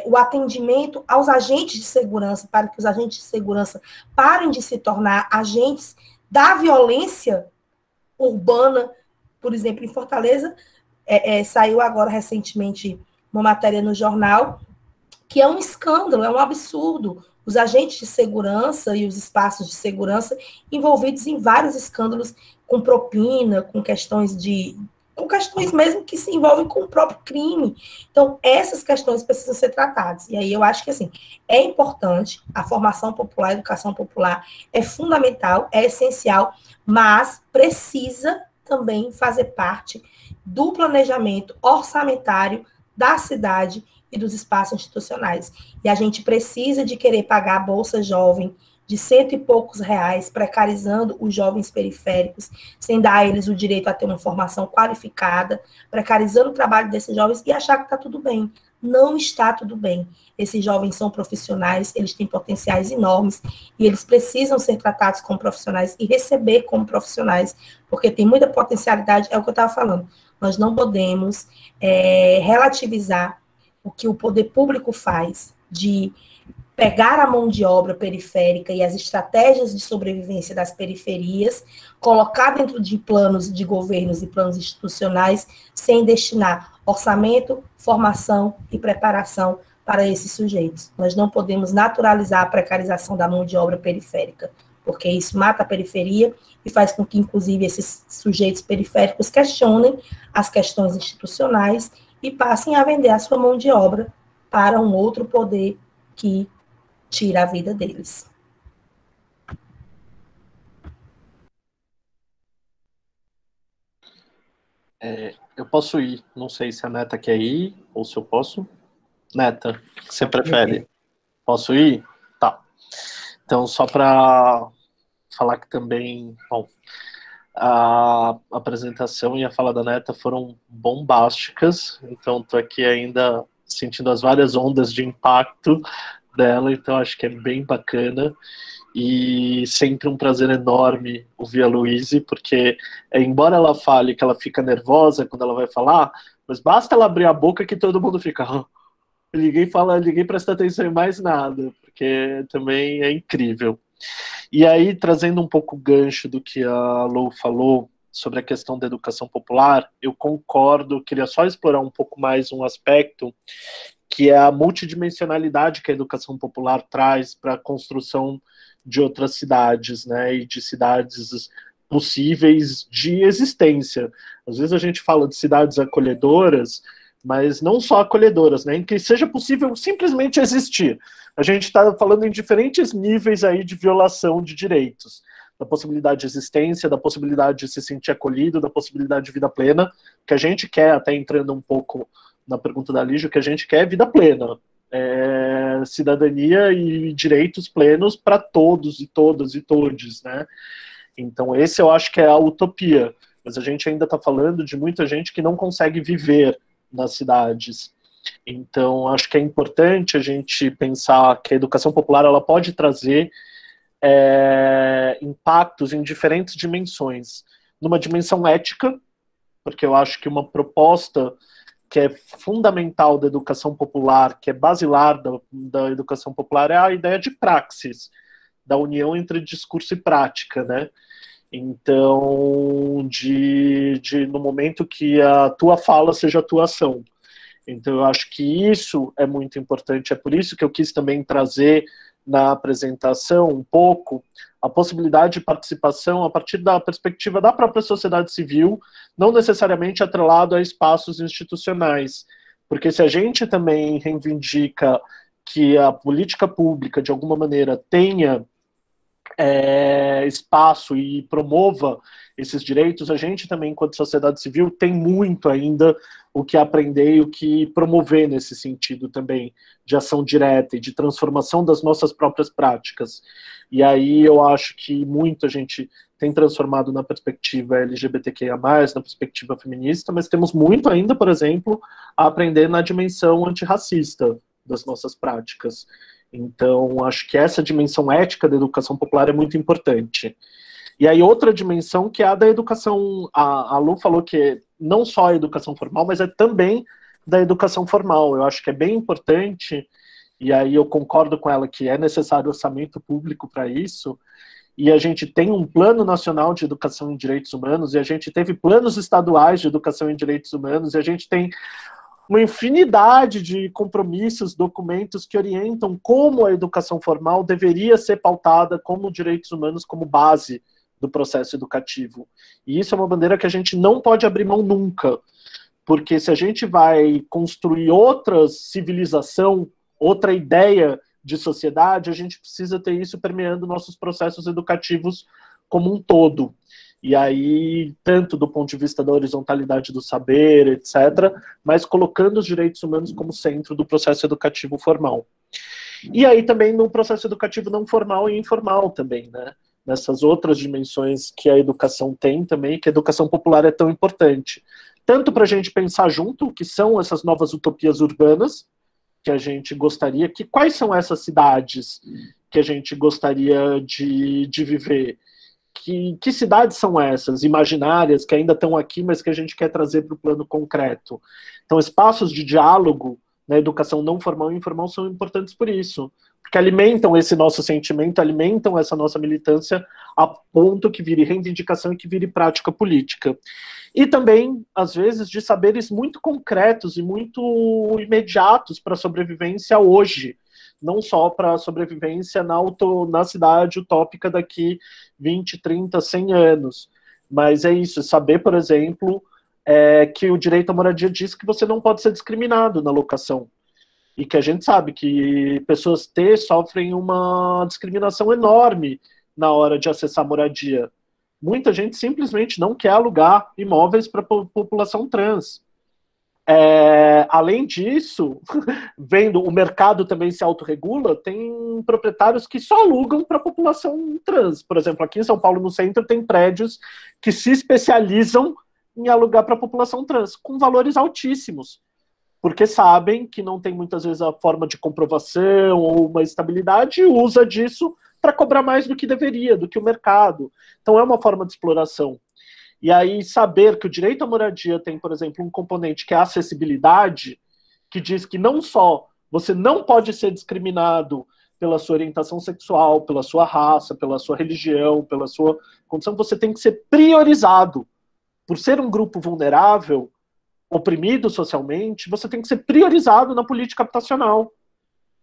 o atendimento aos agentes de segurança, para que os agentes de segurança parem de se tornar agentes da violência urbana. Por exemplo, em Fortaleza, saiu agora recentemente uma matéria no jornal, que é um escândalo, é um absurdo. Os agentes de segurança e os espaços de segurança envolvidos em vários escândalos com propina, com questões com questões mesmo que se envolvem com o próprio crime. Então, essas questões precisam ser tratadas. E aí eu acho que, assim, é importante, a formação popular, a educação popular é fundamental, é essencial, mas precisa também fazer parte do planejamento orçamentário da cidade e dos espaços institucionais. E a gente precisa de querer pagar a Bolsa Jovem de R$100 e poucos, precarizando os jovens periféricos, sem dar a eles o direito a ter uma formação qualificada, precarizando o trabalho desses jovens e achar que está tudo bem. Não está tudo bem. Esses jovens são profissionais, eles têm potenciais enormes e eles precisam ser tratados como profissionais e receber como profissionais, porque tem muita potencialidade, é o que eu estava falando. Nós não podemos relativizar o que o poder público faz de pegar a mão de obra periférica e as estratégias de sobrevivência das periferias, colocar dentro de planos de governos e planos institucionais, sem destinar orçamento, formação e preparação para esses sujeitos. Nós não podemos naturalizar a precarização da mão de obra periférica, porque isso mata a periferia e faz com que, inclusive, esses sujeitos periféricos questionem as questões institucionais e passem a vender a sua mão de obra para um outro poder que tira a vida deles. Eu posso ir, não sei se a Neta quer ir ou se eu posso. Neta, o que você prefere? Posso ir? Tá. Então, só para falar que também, bom, a apresentação e a fala da Neta foram bombásticas, então estou aqui ainda sentindo as várias ondas de impacto dela, então acho que é bem bacana e sempre um prazer enorme ouvir a Luíse, porque embora ela fale que ela fica nervosa quando ela vai falar, mas basta ela abrir a boca que todo mundo fica ninguém presta atenção em mais nada, porque também é incrível. E aí, trazendo um pouco o gancho do que a Lou falou sobre a questão da educação popular, eu concordo, queria só explorar um pouco mais um aspecto, que é a multidimensionalidade que a educação popular traz para a construção de outras cidades, né, e de cidades possíveis de existência. Às vezes a gente fala de cidades acolhedoras, mas não só acolhedoras, né, em que seja possível simplesmente existir. A gente está falando em diferentes níveis aí de violação de direitos, da possibilidade de existência, da possibilidade de se sentir acolhido, da possibilidade de vida plena, que a gente quer, até entrando um pouco na pergunta da Lígia, que a gente quer é vida plena, cidadania e direitos plenos para todos e todas e todes, né? Então esse eu acho que é a utopia, mas a gente ainda está falando de muita gente que não consegue viver nas cidades. Então acho que é importante a gente pensar que a educação popular ela pode trazer impactos em diferentes dimensões. Numa dimensão ética, porque eu acho que uma proposta que é fundamental da educação popular, que é basilar da educação popular, é a ideia de praxis, da união entre discurso e prática, né? Então, no momento que a tua fala seja a tua ação. Então, eu acho que isso é muito importante, é por isso que eu quis também trazer na apresentação um pouco a possibilidade de participação a partir da perspectiva da própria sociedade civil, não necessariamente atrelado a espaços institucionais, porque se a gente também reivindica que a política pública, de alguma maneira, tenha espaço e promova esses direitos, a gente também, enquanto sociedade civil, tem muito ainda o que aprender e o que promover nesse sentido também, de ação direta e de transformação das nossas próprias práticas. E aí eu acho que muito a gente tem transformado na perspectiva LGBTQIA+, na perspectiva feminista, mas temos muito ainda, por exemplo, a aprender na dimensão antirracista das nossas práticas. Então, acho que essa dimensão ética da educação popular é muito importante. E aí, outra dimensão que é a da educação, a Lu falou que é não só a educação formal, mas é também da educação formal. Eu acho que é bem importante, e aí eu concordo com ela que é necessário orçamento público para isso, e a gente tem um plano nacional de educação em direitos humanos, e a gente teve planos estaduais de educação em direitos humanos, e a gente tem uma infinidade de compromissos, documentos que orientam como a educação formal deveria ser pautada como direitos humanos, como base do processo educativo. E isso é uma bandeira que a gente não pode abrir mão nunca, porque se a gente vai construir outra civilização, outra ideia de sociedade, a gente precisa ter isso permeando nossos processos educativos como um todo. E aí, tanto do ponto de vista da horizontalidade do saber, etc., mas colocando os direitos humanos como centro do processo educativo formal. E aí também no processo educativo não formal e informal também, né? Nessas outras dimensões que a educação tem também, que a educação popular é tão importante. Tanto para a gente pensar junto o que são essas novas utopias urbanas, que a gente gostaria, quais são essas cidades que a gente gostaria de viver? Que cidades são essas, imaginárias, que ainda estão aqui, mas que a gente quer trazer para o plano concreto? Então, espaços de diálogo na educação não formal e informal são importantes por isso, porque alimentam esse nosso sentimento, alimentam essa nossa militância a ponto que vire reivindicação e que vire prática política. E também, às vezes, de saberes muito concretos e muito imediatos para a sobrevivência hoje, não só para a sobrevivência na cidade utópica daqui 20, 30, 100 anos. Mas é isso, saber, por exemplo, que o direito à moradia diz que você não pode ser discriminado na locação. E que a gente sabe que pessoas T sofrem uma discriminação enorme na hora de acessar moradia. Muita gente simplesmente não quer alugar imóveis para a população trans. Além disso, vendo o mercado também se autorregula, tem proprietários que só alugam para a população trans. Por exemplo, aqui em São Paulo, no centro, tem prédios que se especializam em alugar para a população trans, com valores altíssimos, porque sabem que não tem muitas vezes a forma de comprovação ou uma estabilidade e usa disso para cobrar mais do que deveria, do que o mercado. Então é uma forma de exploração. E aí saber que o direito à moradia tem, por exemplo, um componente que é a acessibilidade, que diz que não só você não pode ser discriminado pela sua orientação sexual, pela sua raça, pela sua religião, pela sua condição, você tem que ser priorizado. Por ser um grupo vulnerável, oprimido socialmente, você tem que ser priorizado na política habitacional.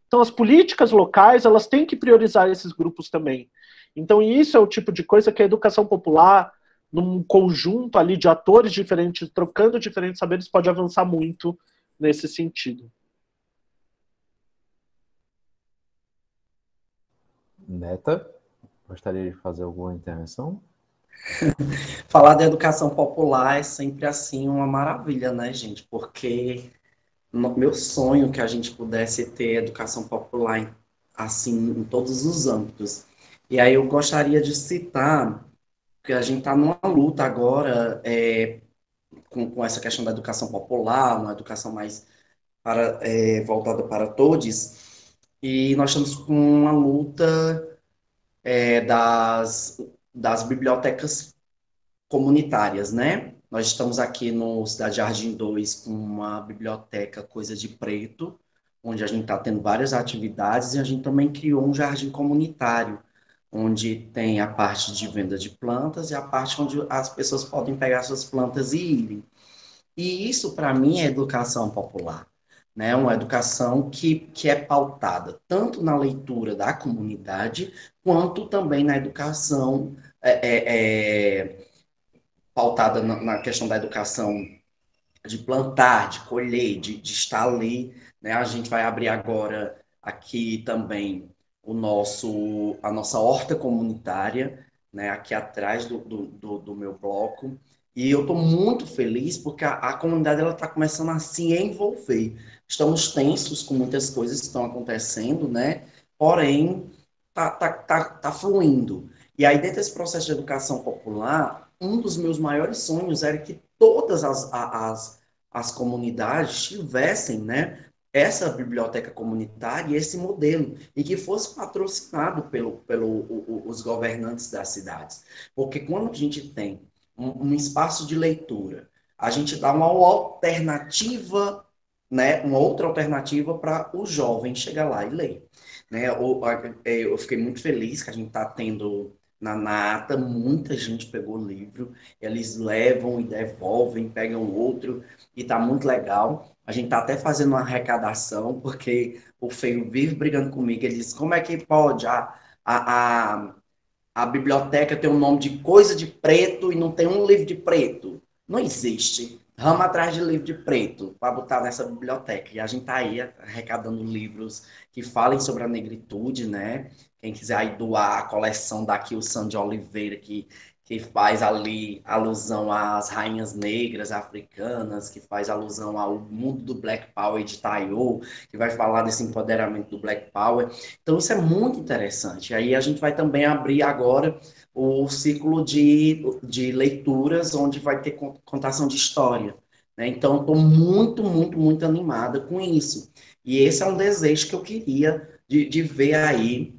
Então, as políticas locais, elas têm que priorizar esses grupos também. Então, isso é o tipo de coisa que a educação popular, num conjunto ali de atores diferentes, trocando diferentes saberes, pode avançar muito nesse sentido. Neta, gostaria de fazer alguma intervenção? Falar de educação popular é sempre assim uma maravilha, né, gente? Porque meu sonho é que a gente pudesse ter educação popular assim em todos os âmbitos. E aí eu gostaria de citar que a gente está numa luta agora com essa questão da educação popular, uma educação mais voltada para todos, e nós estamos com uma luta das bibliotecas comunitárias, né? Nós estamos aqui no Cidade Jardim 2 com uma biblioteca Coisa de Preto, onde a gente está tendo várias atividades, e a gente também criou um jardim comunitário, onde tem a parte de venda de plantas e a parte onde as pessoas podem pegar suas plantas e irem. E isso, para mim, é educação popular, né? Uma educação que é pautada tanto na leitura da comunidade, quanto também na educação pautada na questão da educação de plantar, de colher, de estar ali, né? A gente vai abrir agora aqui também a nossa horta comunitária, né? Aqui atrás do meu bloco. E eu estou muito feliz porque a comunidade está começando a se envolver. Estamos tensos com muitas coisas que estão acontecendo, né? Porém, tá fluindo. E aí, dentro desse processo de educação popular, um dos meus maiores sonhos era que todas as comunidades tivessem, né, essa biblioteca comunitária e esse modelo, e que fosse patrocinado pelos governantes das cidades. Porque quando a gente tem um espaço de leitura, a gente dá uma alternativa, né, uma outra alternativa para o jovem chegar lá e ler. Né? Eu fiquei muito feliz que a gente está tendo na ata, muita gente pegou o livro, eles levam e devolvem, pegam outro, e tá muito legal. A gente tá até fazendo uma arrecadação, porque o Feio vive brigando comigo, ele diz, como é que pode a a biblioteca tem um nome de coisa de preto e não tem um livro de preto. Não existe. Ramo atrás de livro de preto para botar nessa biblioteca. E a gente está aí arrecadando livros que falem sobre a negritude, né? Quem quiser aí doar a coleção da Kilson de Oliveira, que faz ali alusão às rainhas negras africanas, que faz alusão ao mundo do Black Power de Tayo, que vai falar desse empoderamento do Black Power. Então, isso é muito interessante. Aí a gente vai também abrir agora o ciclo de leituras, onde vai ter contação de história. Né? Então, estou muito, muito, muito animada com isso. E esse é um desejo que eu queria de ver aí.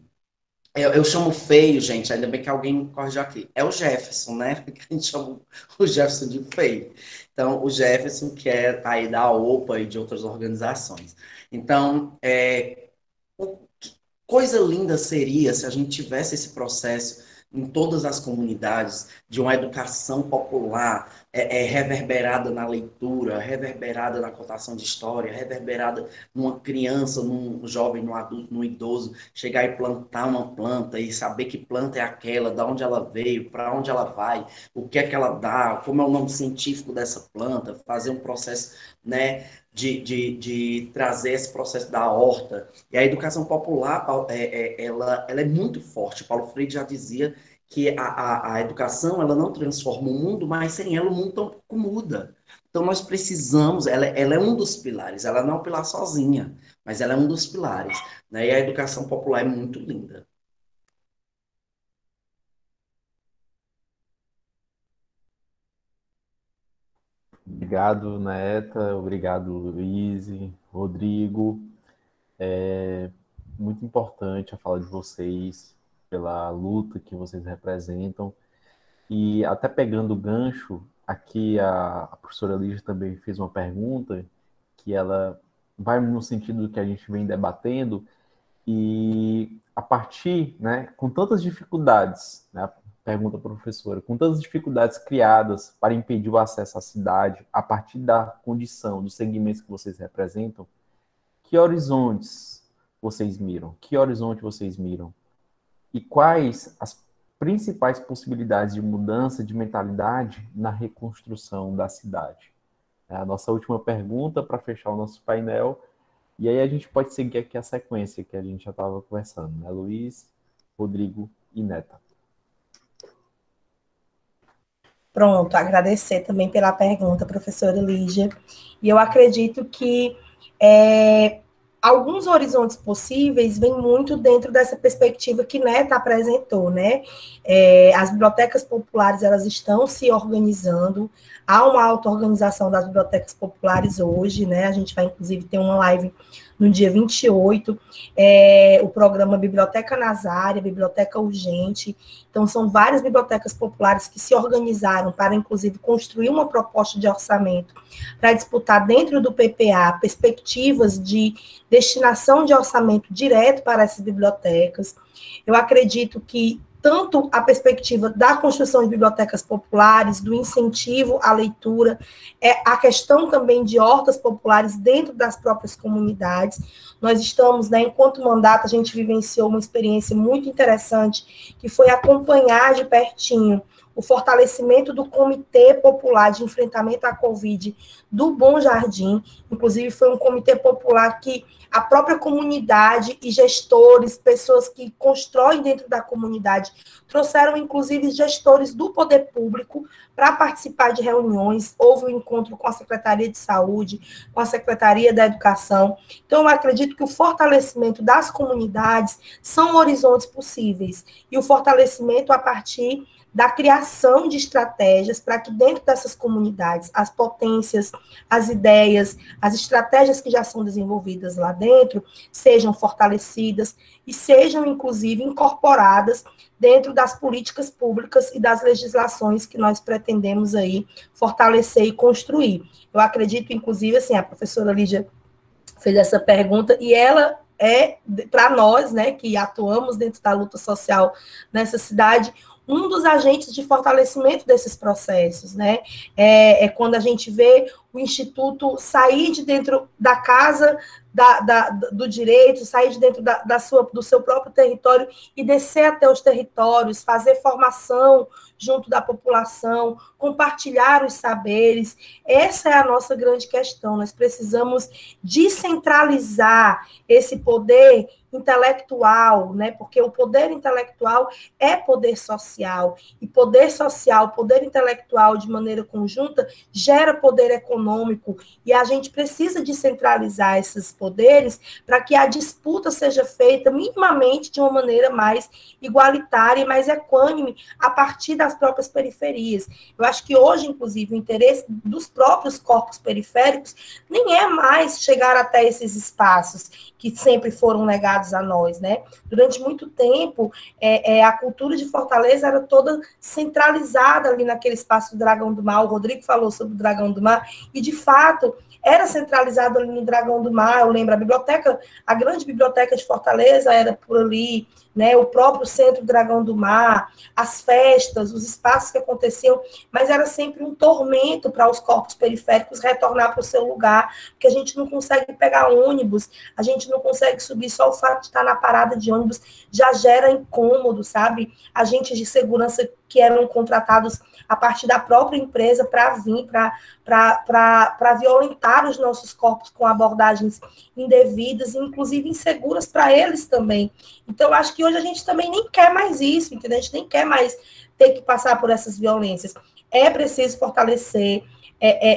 Eu chamo feio, gente, ainda bem que alguém me corrigiu aqui. É o Jefferson, né? Que a gente chama o Jefferson de feio. Então, o Jefferson, que é aí da OPA e de outras organizações. Então, coisa linda seria se a gente tivesse esse processo em todas as comunidades, de uma educação popular, reverberada na leitura, reverberada na contação de história, reverberada numa criança, num jovem, num adulto, num idoso, chegar e plantar uma planta e saber que planta é aquela, de onde ela veio, para onde ela vai, o que é que ela dá, como é o nome científico dessa planta, fazer um processo, né, de trazer esse processo da horta. E a educação popular, ela é muito forte. Paulo Freire já dizia que a educação, ela não transforma o mundo, mas sem ela o mundo tampouco muda. Então, nós precisamos, ela é um dos pilares, ela não é um pilar sozinha, mas ela é um dos pilares. Né? E a educação popular é muito linda. Obrigado, Neta. Obrigado, Luiz, Rodrigo. É muito importante a fala de vocês, pela luta que vocês representam. E até pegando o gancho, aqui a professora Lígia também fez uma pergunta que ela vai no sentido do que a gente vem debatendo, e a partir, né, com tantas dificuldades, né, pergunta a professora, com tantas dificuldades criadas para impedir o acesso à cidade, a partir da condição, dos segmentos que vocês representam, que horizontes vocês miram? Que horizonte vocês miram? E quais as principais possibilidades de mudança de mentalidade na reconstrução da cidade? É a nossa última pergunta para fechar o nosso painel. E aí a gente pode seguir aqui a sequência que a gente já estava conversando, né? Luiz, Rodrigo e Neta. Pronto, agradecer também pela pergunta, professora Lígia. E eu acredito que alguns horizontes possíveis vêm muito dentro dessa perspectiva que Neta apresentou, né? As bibliotecas populares, elas estão se organizando, há uma auto-organização das bibliotecas populares hoje, né? A gente vai, inclusive, ter uma live no dia 28, o programa Biblioteca nas Áreas, Biblioteca Urgente. Então, são várias bibliotecas populares que se organizaram para, inclusive, construir uma proposta de orçamento para disputar dentro do PPA perspectivas de destinação de orçamento direto para essas bibliotecas. Eu acredito que tanto a perspectiva da construção de bibliotecas populares, do incentivo à leitura, a questão também de hortas populares dentro das próprias comunidades. Nós estamos, né, enquanto mandato, a gente vivenciou uma experiência muito interessante, que foi acompanhar de pertinho o fortalecimento do Comitê Popular de Enfrentamento à Covid do Bom Jardim. Inclusive, foi um comitê popular que a própria comunidade e gestores, pessoas que constroem dentro da comunidade, trouxeram, inclusive, gestores do poder público para participar de reuniões. Houve um encontro com a Secretaria de Saúde, com a Secretaria da Educação. Então, eu acredito que o fortalecimento das comunidades são horizontes possíveis. E o fortalecimento a partir da criação de estratégias para que dentro dessas comunidades, as potências, as ideias, as estratégias que já são desenvolvidas lá dentro, sejam fortalecidas e sejam, inclusive, incorporadas dentro das políticas públicas e das legislações que nós pretendemos aí fortalecer e construir. Eu acredito, inclusive, assim, a professora Lígia fez essa pergunta e ela para nós, né, que atuamos dentro da luta social nessa cidade, um dos agentes de fortalecimento desses processos, né? Quando a gente vê o Instituto sair de dentro da casa do direito, sair de dentro do seu próprio território e descer até os territórios, fazer formação junto da população, compartilhar os saberes. Essa é a nossa grande questão. Nós precisamos descentralizar esse poder intelectual, né? Porque o poder intelectual é poder social, e poder social, poder intelectual de maneira conjunta gera poder econômico, e a gente precisa descentralizar esses poderes para que a disputa seja feita minimamente de uma maneira mais igualitária e mais equânime a partir das próprias periferias. Eu acho que hoje, inclusive, o interesse dos próprios corpos periféricos nem é mais chegar até esses espaços que sempre foram negados a nós, né? Durante muito tempo, a cultura de Fortaleza era toda centralizada ali naquele espaço do Dragão do Mar. O Rodrigo falou sobre o Dragão do Mar, e, de fato, era centralizado ali no Dragão do Mar. Eu lembro, a grande biblioteca de Fortaleza era por ali, né? O próprio centro do Dragão do Mar, as festas, os espaços que aconteciam, mas era sempre um tormento para os corpos periféricos retornar para o seu lugar, porque a gente não consegue pegar ônibus, a gente não consegue subir, só o fato de estar na parada de ônibus já gera incômodo, sabe? Agentes de segurança que eram contratados a partir da própria empresa para vir, para violentar os nossos corpos com abordagens indevidas, inclusive inseguras para eles também. Então, eu acho que hoje a gente também nem quer mais isso, entendeu? A gente nem quer mais ter que passar por essas violências. É preciso fortalecer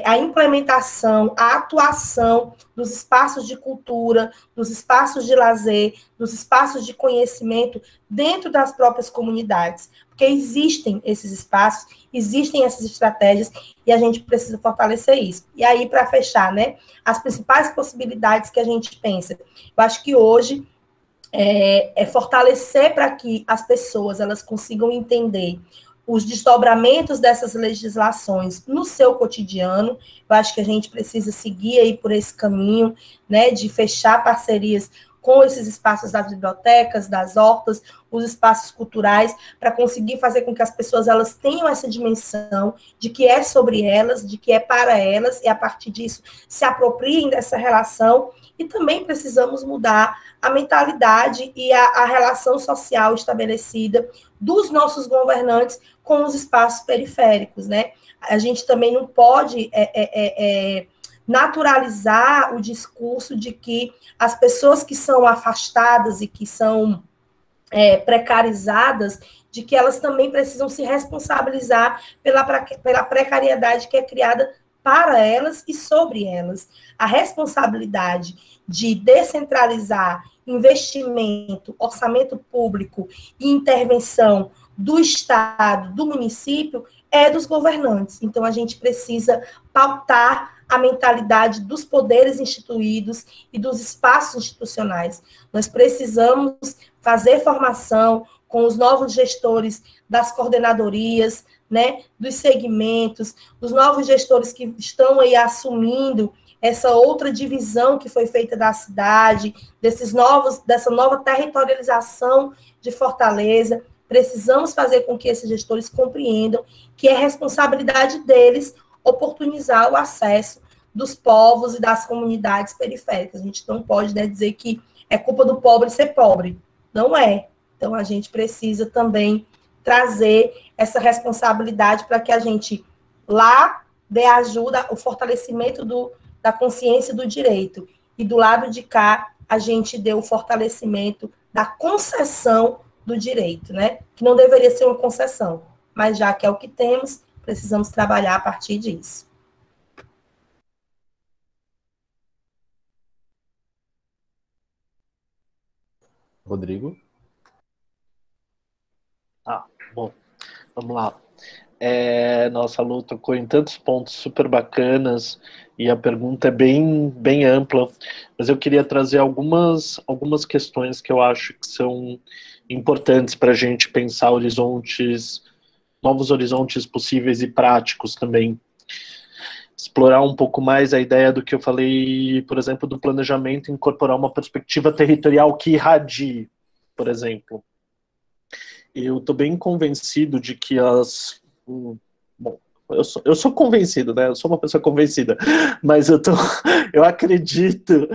a implementação, a atuação dos espaços de cultura, dos espaços de lazer, dos espaços de conhecimento dentro das próprias comunidades, porque existem esses espaços, existem essas estratégias, e a gente precisa fortalecer isso. E aí, para fechar, né, as principais possibilidades que a gente pensa, eu acho que hoje é fortalecer para que as pessoas elas consigam entender os desdobramentos dessas legislações no seu cotidiano. Eu acho que a gente precisa seguir aí por esse caminho, né, de fechar parcerias com esses espaços das bibliotecas, das hortas, os espaços culturais, para conseguir fazer com que as pessoas elas tenham essa dimensão de que é sobre elas, de que é para elas, e a partir disso se apropriem dessa relação. E também precisamos mudar a mentalidade e a relação social estabelecida dos nossos governantes com os espaços periféricos, né? A gente também não pode naturalizar o discurso de que as pessoas que são afastadas e que são precarizadas, de que elas também precisam se responsabilizar pela precariedade que é criada para elas e sobre elas. A responsabilidade de descentralizar investimento, orçamento público e intervenção do Estado, do município, é dos governantes. Então, a gente precisa pautar a mentalidade dos poderes instituídos e dos espaços institucionais. Nós precisamos fazer formação com os novos gestores das coordenadorias, né, dos segmentos, os novos gestores que estão aí assumindo essa outra divisão que foi feita da cidade, dessa nova territorialização de Fortaleza. Precisamos fazer com que esses gestores compreendam que é responsabilidade deles oportunizar o acesso dos povos e das comunidades periféricas. A gente não pode, né, dizer que é culpa do pobre ser pobre. Não é. Então, a gente precisa também trazer essa responsabilidade para que a gente lá dê ajuda, o fortalecimento da consciência do direito. E do lado de cá, a gente dê o fortalecimento da concessão do direito, né? Que não deveria ser uma concessão, mas já que é o que temos, precisamos trabalhar a partir disso. Rodrigo? Bom, vamos lá. Nossa, a Lu tocou em tantos pontos super bacanas e a pergunta é bem, bem ampla, mas eu queria trazer algumas questões que eu acho que são importantes para a gente pensar novos horizontes possíveis e práticos também. Explorar um pouco mais a ideia do que eu falei, por exemplo, do planejamento, incorporar uma perspectiva territorial que irradie, por exemplo. Eu estou bem convencido de que bom, eu sou convencido, né? Eu sou uma pessoa convencida, mas eu acredito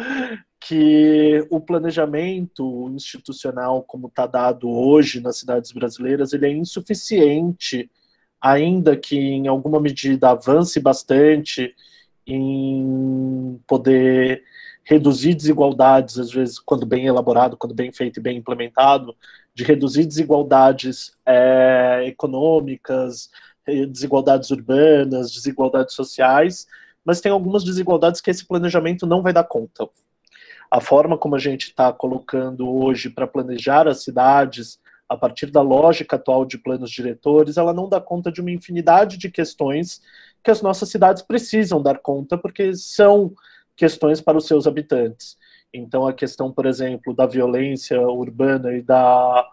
que o planejamento institucional, como está dado hoje nas cidades brasileiras, ele é insuficiente, ainda que em alguma medida avance bastante em poder reduzir desigualdades, às vezes, quando bem elaborado, quando bem feito e bem implementado, de reduzir desigualdades econômicas, desigualdades urbanas, desigualdades sociais, mas tem algumas desigualdades que esse planejamento não vai dar conta. A forma como a gente está colocando hoje para planejar as cidades, a partir da lógica atual de planos diretores, ela não dá conta de uma infinidade de questões que as nossas cidades precisam dar conta, porque são questões para os seus habitantes. Então, a questão, por exemplo, da violência urbana e da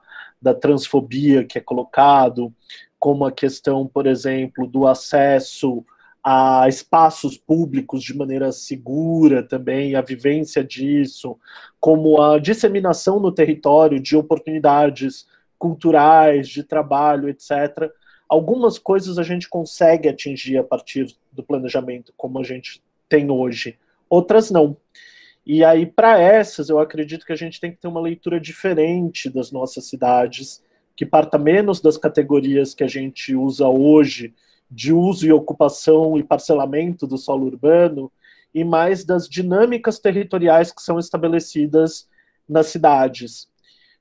transfobia que é colocado, como a questão, por exemplo, do acesso a espaços públicos de maneira segura também, a vivência disso, como a disseminação no território de oportunidades culturais, de trabalho, etc. Algumas coisas a gente consegue atingir a partir do planejamento como a gente tem hoje, outras não. E aí, para essas, eu acredito que a gente tem que ter uma leitura diferente das nossas cidades, que parta menos das categorias que a gente usa hoje, de uso e ocupação e parcelamento do solo urbano, e mais das dinâmicas territoriais que são estabelecidas nas cidades.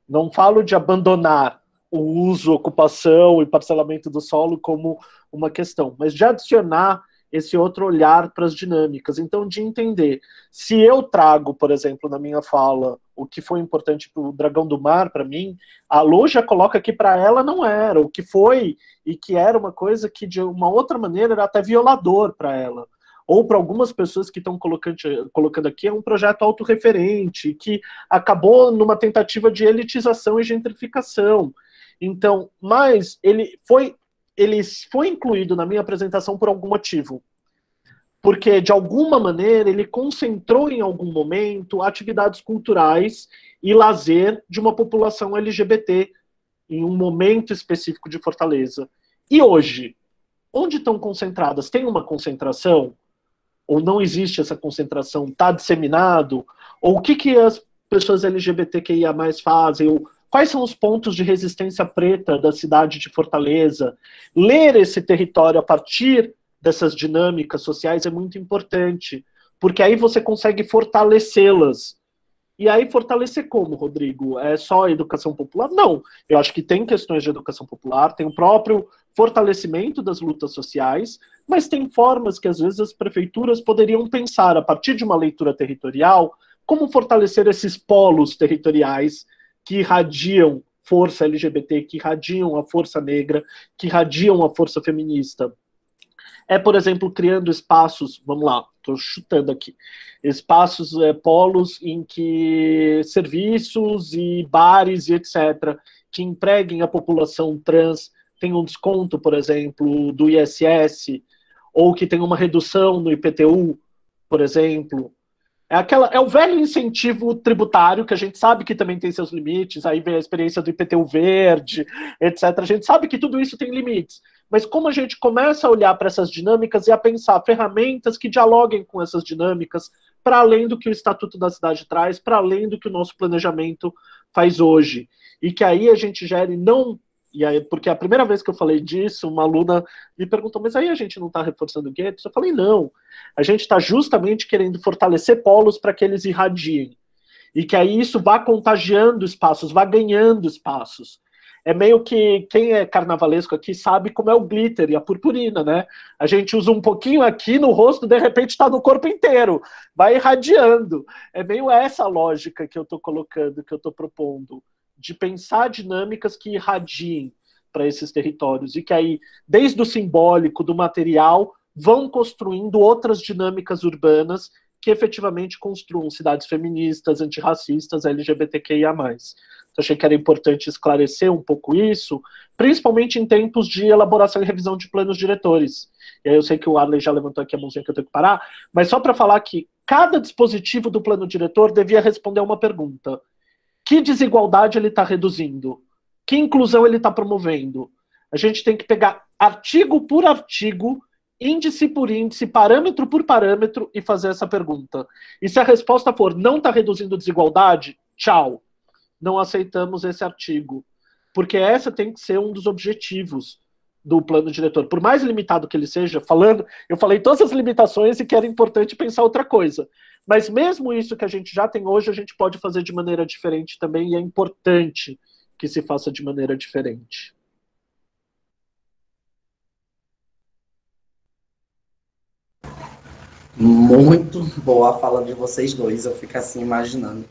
Não falo de abandonar o uso, ocupação e parcelamento do solo como uma questão, mas de adicionar esse outro olhar para as dinâmicas. Então, de entender, se eu trago, por exemplo, na minha fala, o que foi importante para o Dragão do Mar, para mim, a Lu já coloca que para ela não era, o que foi e que era uma coisa que, de uma outra maneira, era até violador para ela. Ou para algumas pessoas que estão colocando aqui, é um projeto autorreferente, que acabou numa tentativa de elitização e gentrificação. Então, mas ele foi incluído na minha apresentação por algum motivo. Porque, de alguma maneira, ele concentrou em algum momento atividades culturais e lazer de uma população LGBT em um momento específico de Fortaleza. E hoje, onde estão concentradas? Tem uma concentração? Ou não existe essa concentração? Está disseminado? Ou o que as pessoas LGBTQIA+ fazem? Ou quais são os pontos de resistência preta da cidade de Fortaleza? Ler esse território a partir dessas dinâmicas sociais é muito importante, porque aí você consegue fortalecê-las. E aí fortalecer como, Rodrigo? É só a educação popular? Não. Eu acho que tem questões de educação popular, tem o próprio fortalecimento das lutas sociais, mas tem formas que às vezes as prefeituras poderiam pensar, a partir de uma leitura territorial, como fortalecer esses polos territoriais que irradiam força LGBT, que irradiam a força negra, que irradiam a força feminista. É, por exemplo, criando espaços, vamos lá, estou chutando aqui, espaços, polos em que serviços e bares e etc., que empreguem a população trans, tem um desconto, por exemplo, do ISS, ou que tem uma redução no IPTU, por exemplo. É o velho incentivo tributário, que a gente sabe que também tem seus limites, aí vem a experiência do IPTU verde, etc. A gente sabe que tudo isso tem limites. Mas como a gente começa a olhar para essas dinâmicas e a pensar ferramentas que dialoguem com essas dinâmicas, para além do que o Estatuto da Cidade traz, para além do que o nosso planejamento faz hoje. E que aí a gente gere não... E aí, porque a primeira vez que eu falei disso, uma aluna me perguntou, mas aí a gente não está reforçando guetos? Eu falei, não. A gente está justamente querendo fortalecer polos para que eles irradiem. E que aí isso vá contagiando espaços, vá ganhando espaços. É meio que, quem é carnavalesco aqui sabe como é o glitter e a purpurina, né? A gente usa um pouquinho aqui no rosto, de repente está no corpo inteiro, vai irradiando. É meio essa lógica que eu estou colocando, que eu estou propondo, de pensar dinâmicas que irradiem para esses territórios, e que aí, desde o simbólico, do material, vão construindo outras dinâmicas urbanas que efetivamente construam cidades feministas, antirracistas, LGBTQIA+. Então, achei que era importante esclarecer um pouco isso, principalmente em tempos de elaboração e revisão de planos diretores. E aí eu sei que o Arley já levantou aqui a mãozinha que eu tenho que parar, mas só para falar que cada dispositivo do plano diretor devia responder a uma pergunta. Que desigualdade ele está reduzindo? Que inclusão ele está promovendo? A gente tem que pegar artigo por artigo índice por índice, parâmetro por parâmetro, e fazer essa pergunta. E se a resposta for não está reduzindo desigualdade, tchau. Não aceitamos esse artigo. Porque essa tem que ser um dos objetivos do plano diretor. Por mais limitado que ele seja, eu falei todas as limitações e que era importante pensar outra coisa. Mas mesmo isso que a gente já tem hoje, a gente pode fazer de maneira diferente também, e é importante que se faça de maneira diferente. Muito boa a fala de vocês dois, eu fico assim imaginando.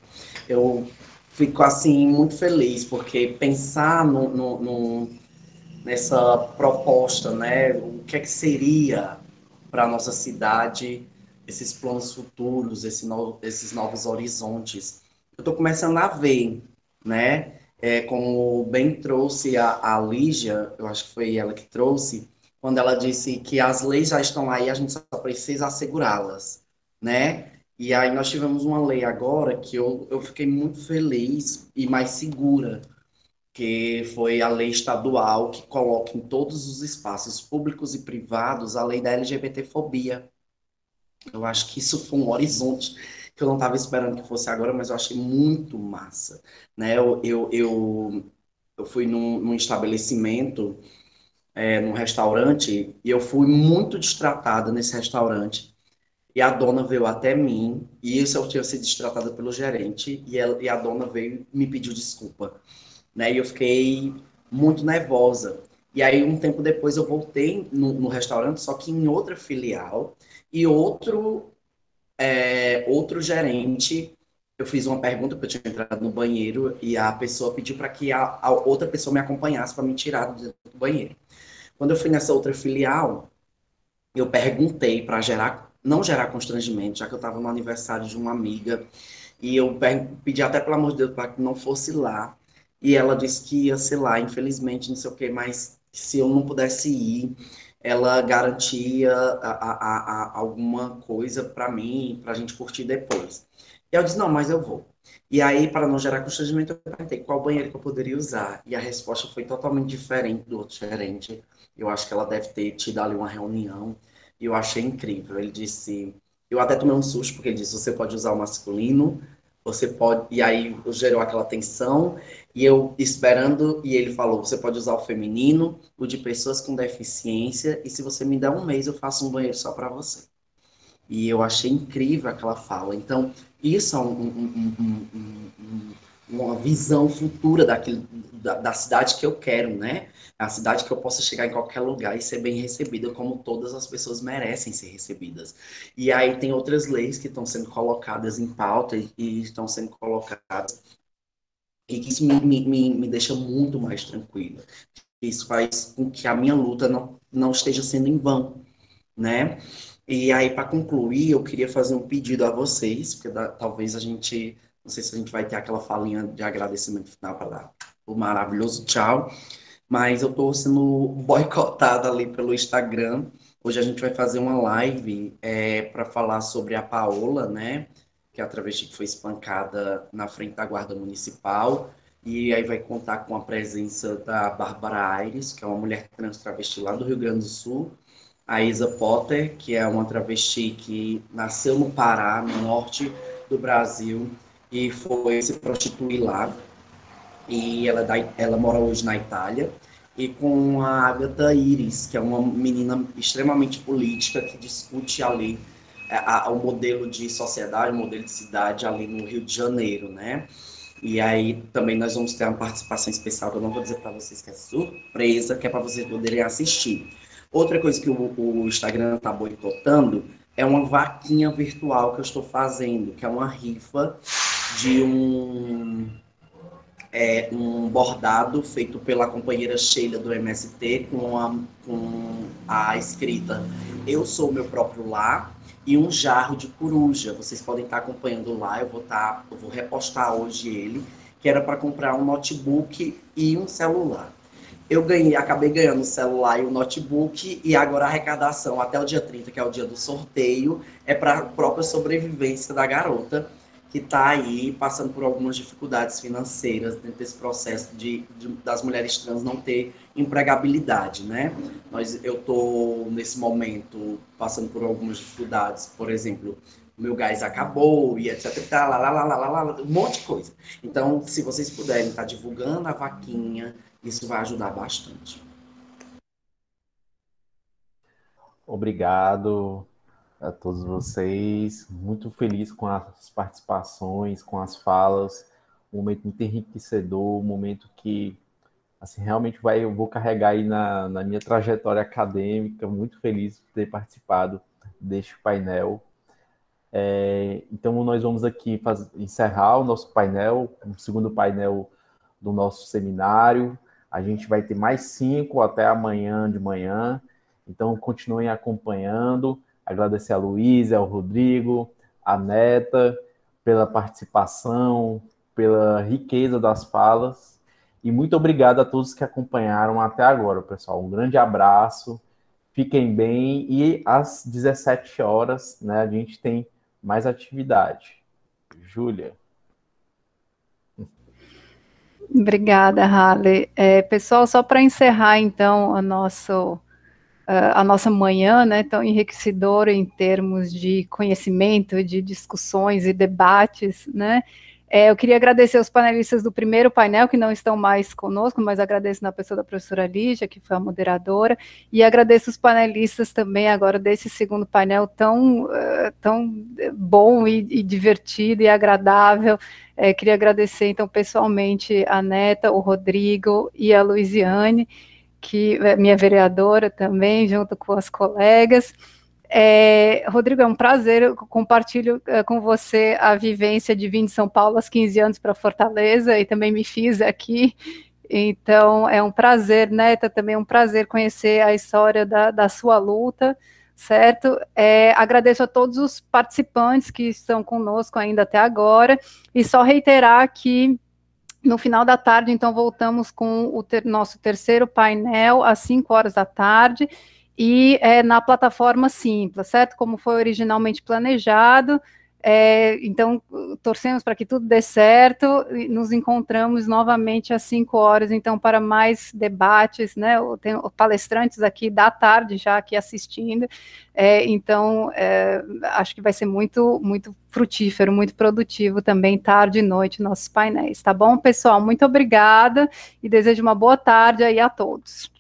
Eu fico assim muito feliz, porque pensar nessa proposta, né, o que é que seria para a nossa cidade, esses planos futuros, esses novos horizontes. Eu estou começando a ver, né, como bem trouxe a Lígia, eu acho que foi ela que trouxe, quando ela disse que as leis já estão aí, a gente só precisa assegurá-las, né? E aí nós tivemos uma lei agora que eu fiquei muito feliz e mais segura, que foi a lei estadual que coloca em todos os espaços públicos e privados a lei da LGBTfobia. Eu acho que isso foi um horizonte que eu não estava esperando que fosse agora, mas eu achei muito massa, né? Eu fui num estabelecimento, num restaurante, e eu fui muito destratada nesse restaurante. E a dona veio até mim, e isso eu tinha sido destratada pelo gerente, e a dona veio e me pediu desculpa, né? E eu fiquei muito nervosa. E aí, um tempo depois, eu voltei no restaurante, só que em outra filial, e outro gerente, eu fiz uma pergunta, porque eu tinha entrado no banheiro, e a pessoa pediu para que a outra pessoa me acompanhasse para me tirar do banheiro. Quando eu fui nessa outra filial, eu perguntei para não gerar constrangimento, já que eu estava no aniversário de uma amiga, e eu pedi até, pelo amor de Deus, para que não fosse lá. E ela disse que ia ser lá, infelizmente, não sei o quê, mas se eu não pudesse ir, ela garantia alguma coisa para mim, para a gente curtir depois. E eu disse, não, mas eu vou. E aí, para não gerar constrangimento, eu perguntei qual banheiro que eu poderia usar. E a resposta foi totalmente diferente do outro gerente. Eu acho que ela deve ter tido ali uma reunião. E eu achei incrível. Ele disse... Eu até tomei um susto, porque ele disse, você pode usar o masculino, você pode... E aí, gerou aquela tensão. E eu esperando, e ele falou, você pode usar o feminino, o de pessoas com deficiência, e se você me der um mês, eu faço um banheiro só para você. E eu achei incrível aquela fala. Então, isso é uma visão futura da cidade que eu quero, né? A cidade que eu possa chegar em qualquer lugar e ser bem recebida, como todas as pessoas merecem ser recebidas. E aí tem outras leis que estão sendo colocadas em pauta e estão sendo colocadas, e que isso me deixa muito mais tranquila. Isso faz com que a minha luta não esteja sendo em vão, né? E aí, para concluir, eu queria fazer um pedido a vocês, porque talvez a gente, não sei se a gente vai ter aquela falinha de agradecimento final para dar o maravilhoso tchau, mas eu estou sendo boicotada ali pelo Instagram. Hoje a gente vai fazer uma live para falar sobre a Paola, né? Que é a travesti que foi espancada na frente da Guarda Municipal. E aí vai contar com a presença da Bárbara Aires, que é uma mulher trans travesti lá do Rio Grande do Sul. A Isa Potter, que é uma travesti que nasceu no Pará, no norte do Brasil, e foi se prostituir lá. E ela mora hoje na Itália. E com a Agatha Iris, que é uma menina extremamente política, que discute ali o modelo de sociedade, o modelo de cidade ali no Rio de Janeiro, né? E aí também nós vamos ter uma participação especial, que eu não vou dizer para vocês, que é surpresa, que é para vocês poderem assistir. Outra coisa que o Instagram está boicotando é uma vaquinha virtual que eu estou fazendo, que é uma rifa de um bordado feito pela companheira Sheila do MST com a escrita "Eu sou meu próprio lar" e um jarro de coruja. Vocês podem estar acompanhando lá, eu vou repostar hoje ele, que era para comprar um notebook e um celular. Eu acabei ganhando o celular e o notebook, e agora a arrecadação até o dia 30, que é o dia do sorteio, é para a própria sobrevivência da garota, que está aí passando por algumas dificuldades financeiras dentro desse processo das mulheres trans não ter empregabilidade, né? Eu estou, nesse momento, passando por algumas dificuldades, por exemplo, o meu gás acabou, e etc, um monte de coisa. Então, se vocês puderem estar divulgando a vaquinha, isso vai ajudar bastante. Obrigado a todos vocês, muito feliz com as participações, com as falas, um momento muito enriquecedor, um momento que, assim, realmente eu vou carregar aí na minha trajetória acadêmica, muito feliz por ter participado deste painel. Então, nós vamos aqui encerrar o nosso painel, o segundo painel do nosso seminário. A gente vai ter mais 5 até amanhã de manhã, então continuem acompanhando. Agradecer a Luísa, ao Rodrigo, a Neta, pela participação, pela riqueza das falas. E muito obrigado a todos que acompanharam até agora, pessoal. Um grande abraço, fiquem bem. E às 17 horas, né, a gente tem mais atividade. Júlia. Obrigada, Harley. Pessoal, só para encerrar, então, a nossa manhã, né, tão enriquecedora em termos de conhecimento, de discussões e debates, né, eu queria agradecer aos panelistas do primeiro painel, que não estão mais conosco, mas agradeço na pessoa da professora Lígia, que foi a moderadora, e agradeço os panelistas também agora desse segundo painel tão bom e divertido e agradável. Queria agradecer, então, pessoalmente a Neta, o Rodrigo e a Luiziane, que é minha vereadora também, junto com as colegas. Rodrigo, é um prazer, eu compartilho com você a vivência de vir de São Paulo aos 15 anos para Fortaleza, e também me fiz aqui, então é um prazer, Neta, também é um prazer conhecer a história da sua luta, certo? Agradeço a todos os participantes que estão conosco ainda até agora, e só reiterar que no final da tarde, então, voltamos com o nosso terceiro painel, às 5 horas da tarde, e na plataforma Simpla, certo? Como foi originalmente planejado. Então, torcemos para que tudo dê certo, e nos encontramos novamente às 5 horas, então, para mais debates, né? Tem palestrantes aqui da tarde já aqui assistindo, então, acho que vai ser muito, muito frutífero, muito produtivo também, tarde e noite, nossos painéis, tá bom, pessoal? Muito obrigada, e desejo uma boa tarde aí a todos.